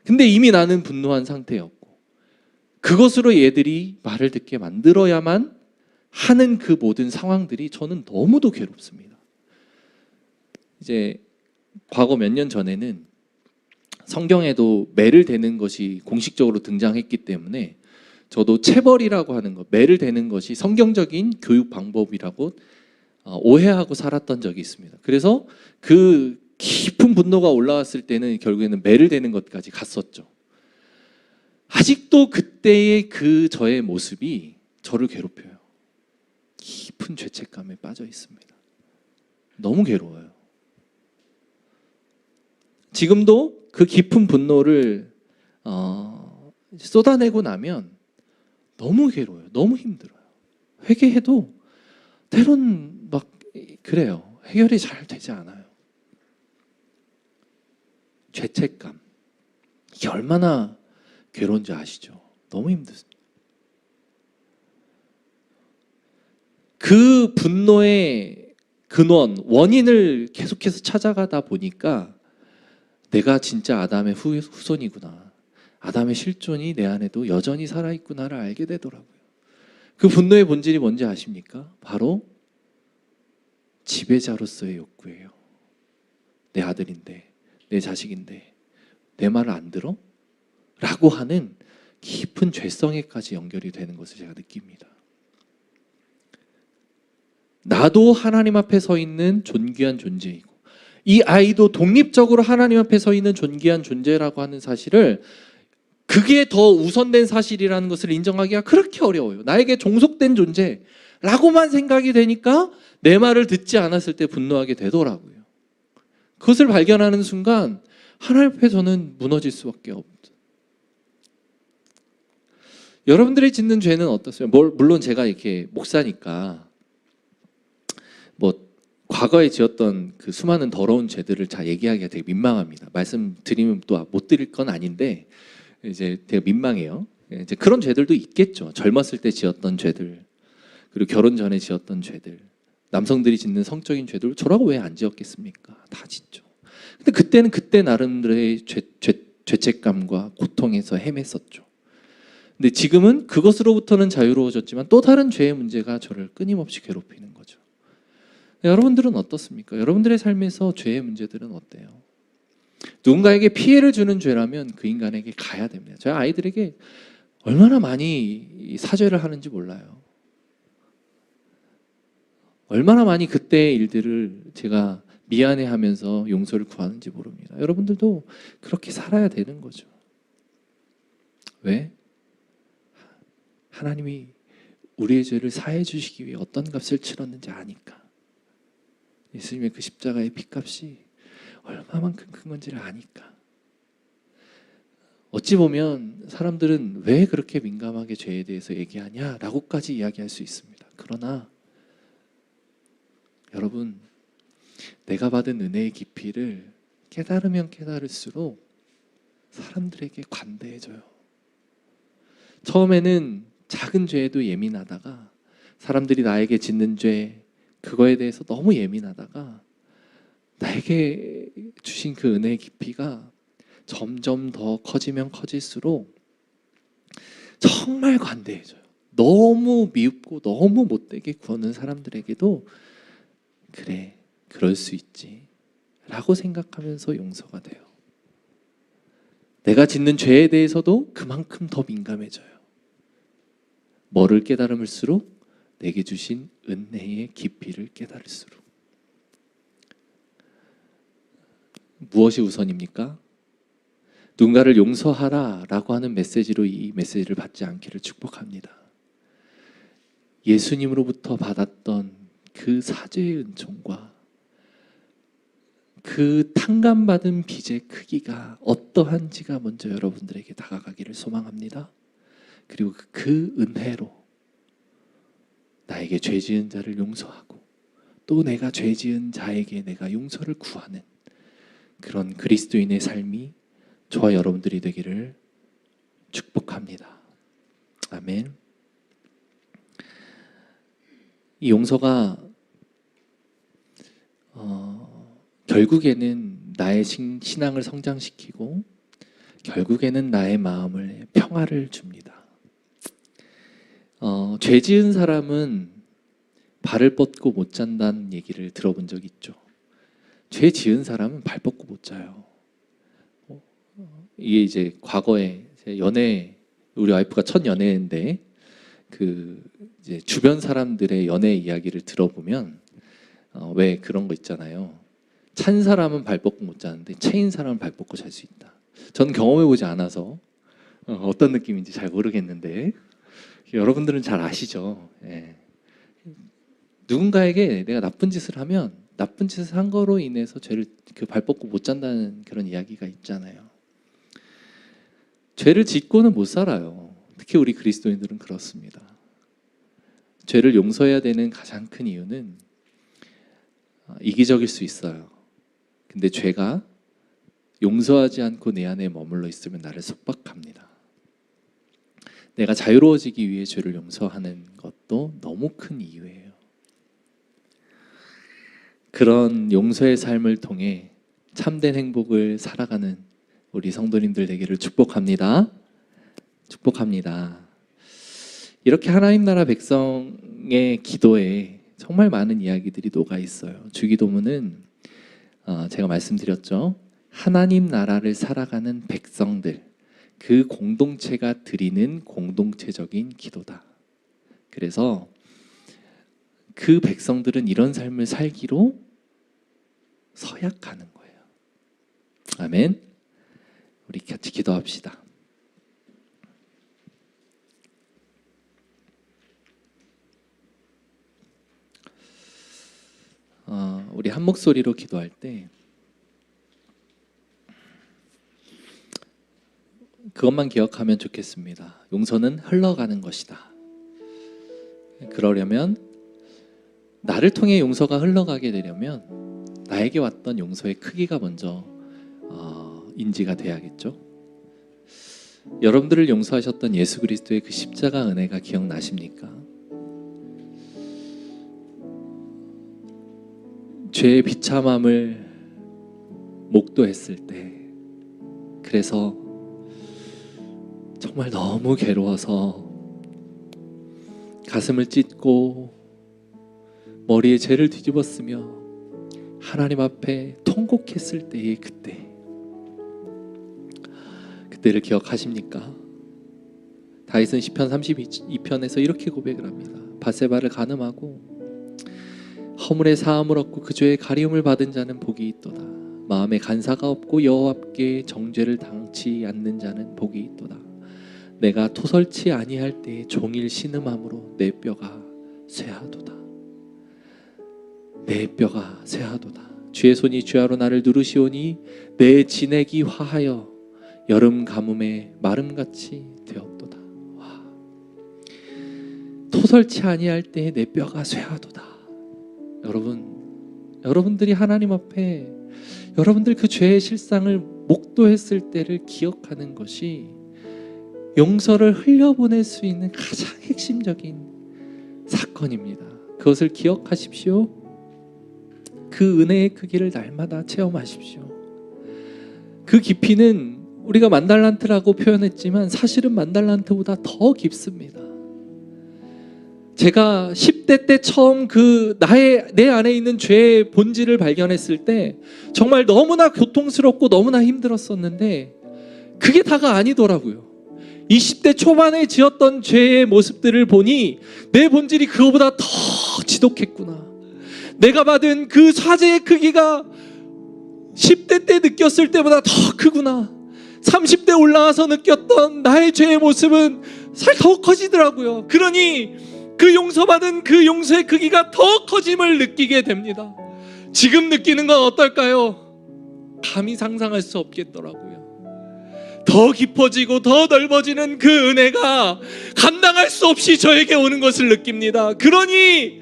Speaker 1: 근데 이미 나는 분노한 상태였고, 그것으로 얘들이 말을 듣게 만들어야만 하는 그 모든 상황들이 저는 너무도 괴롭습니다. 이제 과거 몇 년 전에는 성경에도 매를 대는 것이 공식적으로 등장했기 때문에 저도 체벌이라고 하는 것, 매를 대는 것이 성경적인 교육 방법이라고 오해하고 살았던 적이 있습니다. 그래서 그 깊은 분노가 올라왔을 때는 결국에는 매를 대는 것까지 갔었죠. 아직도 그때의 그 저의 모습이 저를 괴롭혀요. 깊은 죄책감에 빠져 있습니다. 너무 괴로워요. 지금도 그 깊은 분노를 쏟아내고 나면 너무 괴로워요. 너무 힘들어요. 회개해도 때론 막 그래요. 해결이 잘 되지 않아요. 죄책감, 이게 얼마나 괴로운지 아시죠? 너무 힘들습니다. 그 분노의 근원, 원인을 계속해서 찾아가다 보니까 내가 진짜 아담의 후손이구나. 아담의 실존이 내 안에도 여전히 살아있구나를 알게 되더라고요. 그 분노의 본질이 뭔지 아십니까? 바로 지배자로서의 욕구예요. 내 아들인데, 내 자식인데 내 말을 안 들어? 라고 하는 깊은 죄성에까지 연결이 되는 것을 제가 느낍니다. 나도 하나님 앞에 서 있는 존귀한 존재이고 이 아이도 독립적으로 하나님 앞에 서 있는 존귀한 존재라고 하는 사실을, 그게 더 우선된 사실이라는 것을 인정하기가 그렇게 어려워요. 나에게 종속된 존재라고만 생각이 되니까 내 말을 듣지 않았을 때 분노하게 되더라고요. 그것을 발견하는 순간 하나님 앞에 저는 무너질 수밖에 없어요. 여러분들이 짓는 죄는 어떻어요? 물론 제가 이렇게 목사니까 과거에 지었던 그 수많은 더러운 죄들을 다 얘기하기가 되게 민망합니다. 말씀드리면 또 못 드릴 건 아닌데 이제 되게 민망해요. 이제 그런 죄들도 있겠죠. 젊었을 때 지었던 죄들, 그리고 결혼 전에 지었던 죄들, 남성들이 짓는 성적인 죄들 저라고 왜 안 지었겠습니까? 다 짓죠. 근데 그때는 그때 나름대로의 죄책감과 고통에서 헤맸었죠. 근데 지금은 그것으로부터는 자유로워졌지만 또 다른 죄의 문제가 저를 끊임없이 괴롭히는 거죠. 여러분들은 어떻습니까? 여러분들의 삶에서 죄의 문제들은 어때요? 누군가에게 피해를 주는 죄라면 그 인간에게 가야 됩니다. 저희 아이들에게 얼마나 많이 사죄를 하는지 몰라요. 얼마나 많이 그때의 일들을 제가 미안해하면서 용서를 구하는지 모릅니다. 여러분들도 그렇게 살아야 되는 거죠. 왜? 하나님이 우리의 죄를 사해 주시기 위해 어떤 값을 치렀는지 아니까. 예수님의 그 십자가의 피값이 얼마만큼 큰 건지를 아니까. 어찌 보면 사람들은 왜 그렇게 민감하게 죄에 대해서 얘기하냐라고까지 이야기할 수 있습니다. 그러나 여러분, 내가 받은 은혜의 깊이를 깨달으면 깨달을수록 사람들에게 관대해져요. 처음에는 작은 죄에도 예민하다가 사람들이 나에게 짓는 죄, 그거에 대해서 너무 예민하다가 나에게 주신 그 은혜의 깊이가 점점 더 커지면 커질수록 정말 관대해져요. 너무 미흡고 너무 못되게 구하는 사람들에게도 그래, 그럴 수 있지 라고 생각하면서 용서가 돼요. 내가 짓는 죄에 대해서도 그만큼 더 민감해져요. 뭐를 깨달을수록? 내게 주신 은혜의 깊이를 깨달을수록. 무엇이 우선입니까? 누군가를 용서하라 라고 하는 메시지로 이 메시지를 받지 않기를 축복합니다. 예수님으로부터 받았던 그 사죄의 은총과 그 탕감받은 빚의 크기가 어떠한지가 먼저 여러분들에게 다가가기를 소망합니다. 그리고 그 은혜로 나에게 죄 지은 자를 용서하고 또 내가 죄 지은 자에게 내가 용서를 구하는 그런 그리스도인의 삶이 저와 여러분들이 되기를 축복합니다. 아멘. 이 용서가 결국에는 나의 신앙을 성장시키고 결국에는 나의 마음을 평화를 줍니다. 죄 지은 사람은 발을 뻗고 못 잔다는 얘기를 들어본 적 있죠. 죄 지은 사람은 발 뻗고 못 자요. 이게 이제 과거에 우리 와이프가 첫 연애인데 이제 주변 사람들의 연애 이야기를 들어보면 왜 그런 거 있잖아요. 찬 사람은 발 뻗고 못 자는데 체인 사람은 발 뻗고 잘 수 있다. 저는 경험해보지 않아서 어떤 느낌인지 잘 모르겠는데 여러분들은 잘 아시죠? 예. 누군가에게 내가 나쁜 짓을 하면 나쁜 짓을 한 거로 인해서 죄를 발 뻗고 못 잔다는 그런 이야기가 있잖아요. 죄를 짓고는 못 살아요. 특히 우리 그리스도인들은 그렇습니다. 죄를 용서해야 되는 가장 큰 이유는 이기적일 수 있어요. 근데 죄가 용서하지 않고 내 안에 머물러 있으면 나를 속박합니다. 내가 자유로워지기 위해 죄를 용서하는 것도 너무 큰 이유예요. 그런 용서의 삶을 통해 참된 행복을 살아가는 우리 성도님들 되기를 축복합니다. 축복합니다. 이렇게 하나님 나라 백성의 기도에 정말 많은 이야기들이 녹아 있어요. 주기도문은 제가 말씀드렸죠. 하나님 나라를 살아가는 백성들, 그 공동체가 드리는 공동체적인 기도다. 그래서 그 백성들은 이런 삶을 살기로 서약하는 거예요. 아멘. 우리 같이 기도합시다. 우리 한 목소리로 기도할 때 그것만 기억하면 좋겠습니다. 용서는 흘러가는 것이다. 그러려면 나를 통해 용서가 흘러가게 되려면 나에게 왔던 용서의 크기가 먼저 인지가 돼야겠죠. 여러분들을 용서하셨던 예수 그리스도의 그 십자가 은혜가 기억나십니까? 죄의 비참함을 목도했을 때, 그래서 정말 너무 괴로워서 가슴을 찢고 머리에 죄를 뒤집었으며 하나님 앞에 통곡했을 때의 그때를 기억하십니까? 다윗은 시편 32편에서 이렇게 고백을 합니다. 밧세바를 간음하고 허물의 사함을 얻고 그 죄의 가리움을 받은 자는 복이 있도다. 마음에 간사가 없고 여호와께 정죄를 당치 않는 자는 복이 있도다. 내가 토설치 아니할 때에 종일 신음함으로 내 뼈가 쇠하도다. 내 뼈가 쇠하도다. 주의 손이 주야로 나를 누르시오니 내 진액이 화하여 여름 가뭄에 마름같이 되었도다. 와. 토설치 아니할 때에 내 뼈가 쇠하도다. 여러분들이 하나님 앞에 여러분들 그 죄의 실상을 목도했을 때를 기억하는 것이 용서를 흘려보낼 수 있는 가장 핵심적인 사건입니다. 그것을 기억하십시오. 그 은혜의 크기를 날마다 체험하십시오. 그 깊이는 우리가 만달란트라고 표현했지만 사실은 만달란트보다 더 깊습니다. 제가 10대 때 처음 내 안에 있는 죄의 본질을 발견했을 때 정말 너무나 고통스럽고 너무나 힘들었었는데 그게 다가 아니더라고요. 20대 초반에 지었던 죄의 모습들을 보니 내 본질이 그거보다 더 지독했구나. 내가 받은 그 사죄의 크기가 10대 때 느꼈을 때보다 더 크구나. 30대 올라와서 느꼈던 나의 죄의 모습은 더 커지더라고요. 그러니 그 용서받은 그 용서의 크기가 더 커짐을 느끼게 됩니다. 지금 느끼는 건 어떨까요? 감히 상상할 수 없겠더라고요. 더 깊어지고 더 넓어지는 그 은혜가 감당할 수 없이 저에게 오는 것을 느낍니다. 그러니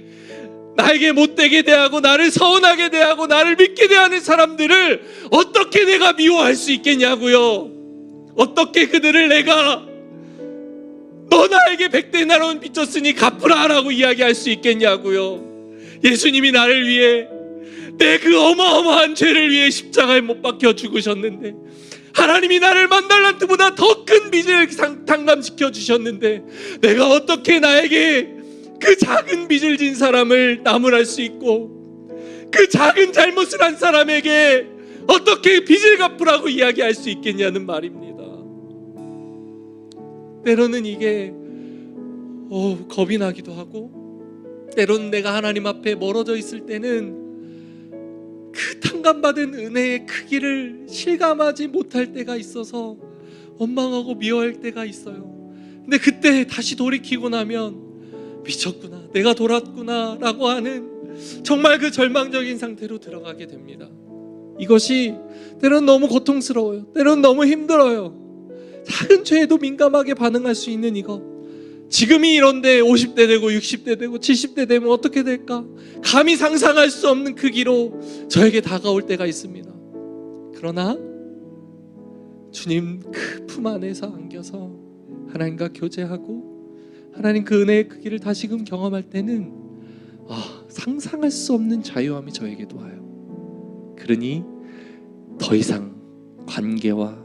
Speaker 1: 나에게 못되게 대하고 나를 서운하게 대하고 나를 믿게 대하는 사람들을 어떻게 내가 미워할 수 있겠냐고요. 어떻게 그들을 내가 너 나에게 100데나리온 빚졌으니 갚으라 라고 이야기할 수 있겠냐고요. 예수님이 나를 위해 내 그 어마어마한 죄를 위해 십자가에 못 박혀 죽으셨는데, 하나님이 나를 만달란트보다 더 큰 빚을 탕감시켜 주셨는데 내가 어떻게 나에게 그 작은 빚을 진 사람을 나무랄 수 있고 그 작은 잘못을 한 사람에게 어떻게 빚을 갚으라고 이야기할 수 있겠냐는 말입니다. 때로는 이게 겁이 나기도 하고, 때로는 내가 하나님 앞에 멀어져 있을 때는 그 탕감받은 은혜의 크기를 실감하지 못할 때가 있어서 원망하고 미워할 때가 있어요. 근데 그때 다시 돌이키고 나면 미쳤구나, 내가 돌았구나 라고 하는 정말 그 절망적인 상태로 들어가게 됩니다. 이것이 때로는 너무 고통스러워요. 때로는 너무 힘들어요. 작은 죄에도 민감하게 반응할 수 있는 이거, 지금이 이런데 50대 되고 60대 되고 70대 되면 어떻게 될까? 감히 상상할 수 없는 크기로 저에게 다가올 때가 있습니다. 그러나 주님 그 품 안에서 안겨서 하나님과 교제하고 하나님 그 은혜의 크기를 다시금 경험할 때는 상상할 수 없는 자유함이 저에게도 와요. 그러니 더 이상 관계와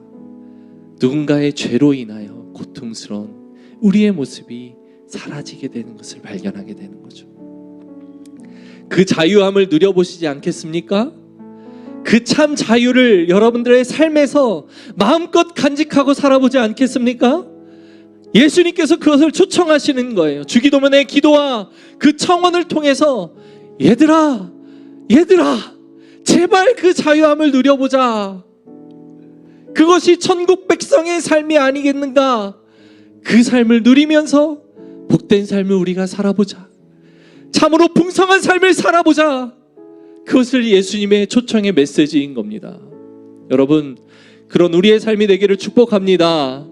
Speaker 1: 누군가의 죄로 인하여 고통스러운 우리의 모습이 사라지게 되는 것을 발견하게 되는 거죠. 그 자유함을 누려보시지 않겠습니까? 그 참 자유를 여러분들의 삶에서 마음껏 간직하고 살아보지 않겠습니까? 예수님께서 그것을 초청하시는 거예요. 주기도문의 기도와 그 청원을 통해서 얘들아 제발 그 자유함을 누려보자. 그것이 천국 백성의 삶이 아니겠는가? 그 삶을 누리면서 복된 삶을 우리가 살아보자. 참으로 풍성한 삶을 살아보자. 그것을 예수님의 초청의 메시지인 겁니다. 여러분, 그런 우리의 삶이 되기를 축복합니다.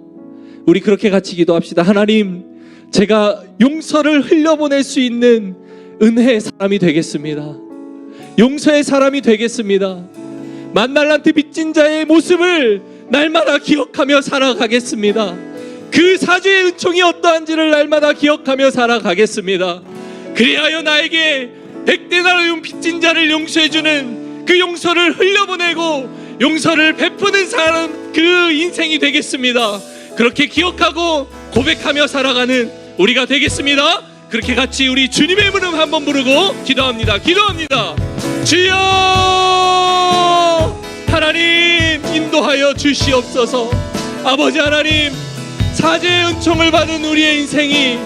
Speaker 1: 우리 그렇게 같이 기도합시다. 하나님, 제가 용서를 흘려보낼 수 있는 은혜의 사람이 되겠습니다. 용서의 사람이 되겠습니다. 만날란트 빚진 자의 모습을 날마다 기억하며 살아가겠습니다. 그 사죄의 은총이 어떠한지를 날마다 기억하며 살아가겠습니다. 그리하여 나에게 100데나리온 빚진 자를 용서해주는 그 용서를 흘려보내고 용서를 베푸는 사람, 그 인생이 되겠습니다. 그렇게 기억하고 고백하며 살아가는 우리가 되겠습니다. 그렇게 같이 우리 주님의 이름 한번 부르고 기도합니다. 주여 하나님 인도하여 주시옵소서. 아버지 하나님, 사죄의 은총을 받은 우리의 인생이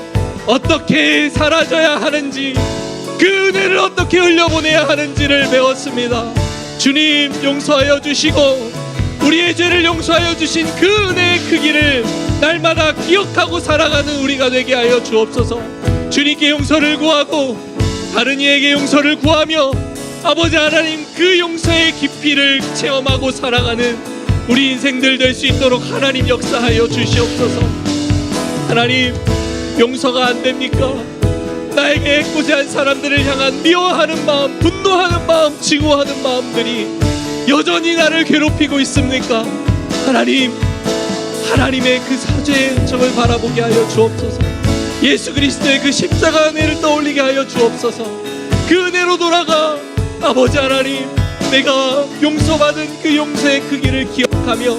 Speaker 1: 어떻게 사라져야 하는지, 그 은혜를 어떻게 흘려보내야 하는지를 배웠습니다. 주님, 용서하여 주시고 우리의 죄를 용서하여 주신 그 은혜의 크기를 날마다 기억하고 살아가는 우리가 되게 하여 주옵소서. 주님께 용서를 구하고 다른 이에게 용서를 구하며 아버지 하나님, 그 용서의 깊이를 체험하고 살아가는 우리 인생들 될 수 있도록 하나님 역사하여 주시옵소서. 하나님, 용서가 안 됩니까? 나에게 애꿎은 사람들을 향한 미워하는 마음, 분노하는 마음, 증오하는 마음들이 여전히 나를 괴롭히고 있습니까? 하나님, 하나님의 그 사죄의 은총을 바라보게 하여 주옵소서. 예수 그리스도의 그 십자가 은혜를 떠올리게 하여 주옵소서. 그 은혜로 돌아가 아버지 하나님, 내가 용서받은 그 용서의 크기를 기억하며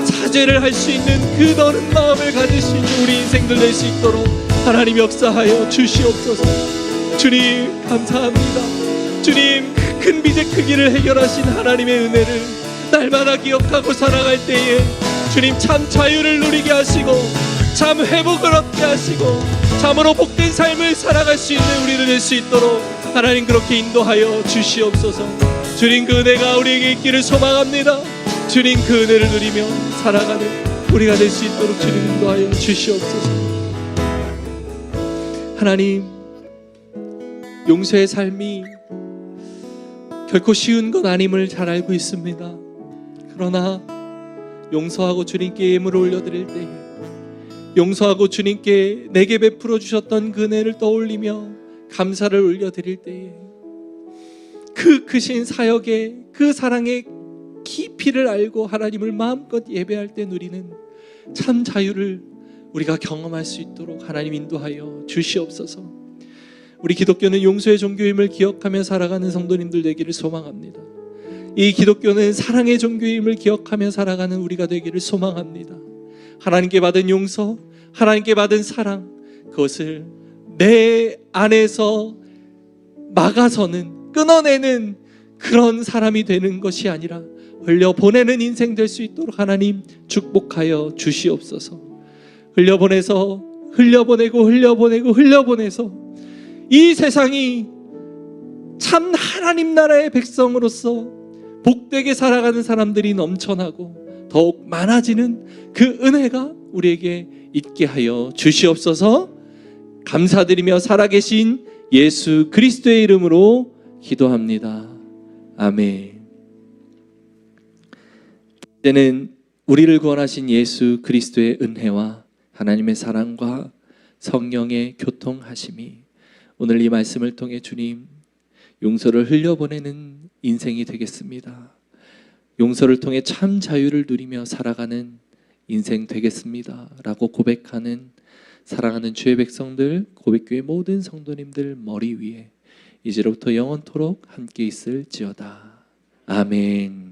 Speaker 1: 사죄를 할 수 있는 그 너른 마음을 가질 수 있는 우리 인생들 될 수 있도록 하나님 역사하여 주시옵소서. 주님 감사합니다. 주님, 큰 빚의 크기를 해결하신 하나님의 은혜를 날마다 기억하고 살아갈 때에 주님 참 자유를 누리게 하시고 참 회복을 얻게 하시고 참으로 복된 삶을 살아갈 수 있는 우리를 될 수 있도록 하나님 그렇게 인도하여 주시옵소서. 주님, 그 은혜가 우리에게 있기를 소망합니다. 주님, 그 은혜를 누리며 살아가는 우리가 될 수 있도록 주님 인도하여 주시옵소서. 하나님, 용서의 삶이 결코 쉬운 것 아님을 잘 알고 있습니다. 그러나 용서하고 주님께 예물을 올려드릴 때에, 용서하고 주님께 내게 베풀어 주셨던 그 은혜를 떠올리며 감사를 올려드릴 때에 그 크신 사역의 그 사랑의 깊이를 알고 하나님을 마음껏 예배할 때 누리는 참 자유를 우리가 경험할 수 있도록 하나님 인도하여 주시옵소서. 우리 기독교는 용서의 종교임을 기억하며 살아가는 성도님들 되기를 소망합니다. 이 기독교는 사랑의 종교임을 기억하며 살아가는 우리가 되기를 소망합니다. 하나님께 받은 용서, 하나님께 받은 사랑, 그것을 내 안에서 막아서는, 끊어내는 그런 사람이 되는 것이 아니라 흘려보내는 인생 될 수 있도록 하나님 축복하여 주시옵소서. 흘려보내서 흘려보내서 이 세상이 참 하나님 나라의 백성으로서 복되게 살아가는 사람들이 넘쳐나고 더욱 많아지는 그 은혜가 우리에게 있게 하여 주시옵소서. 감사드리며 살아계신 예수 그리스도의 이름으로 기도합니다. 아멘. 이제는 우리를 구원하신 예수 그리스도의 은혜와 하나님의 사랑과 성령의 교통하심이 오늘 이 말씀을 통해 주님, 용서를 흘려보내는 인생이 되겠습니다. 용서를 통해 참 자유를 누리며 살아가는 인생 되겠습니다 라고 고백하는 사랑하는 주의 백성들, 고백교회 모든 성도님들 머리 위에 이제로부터 영원토록 함께 있을지어다. 아멘.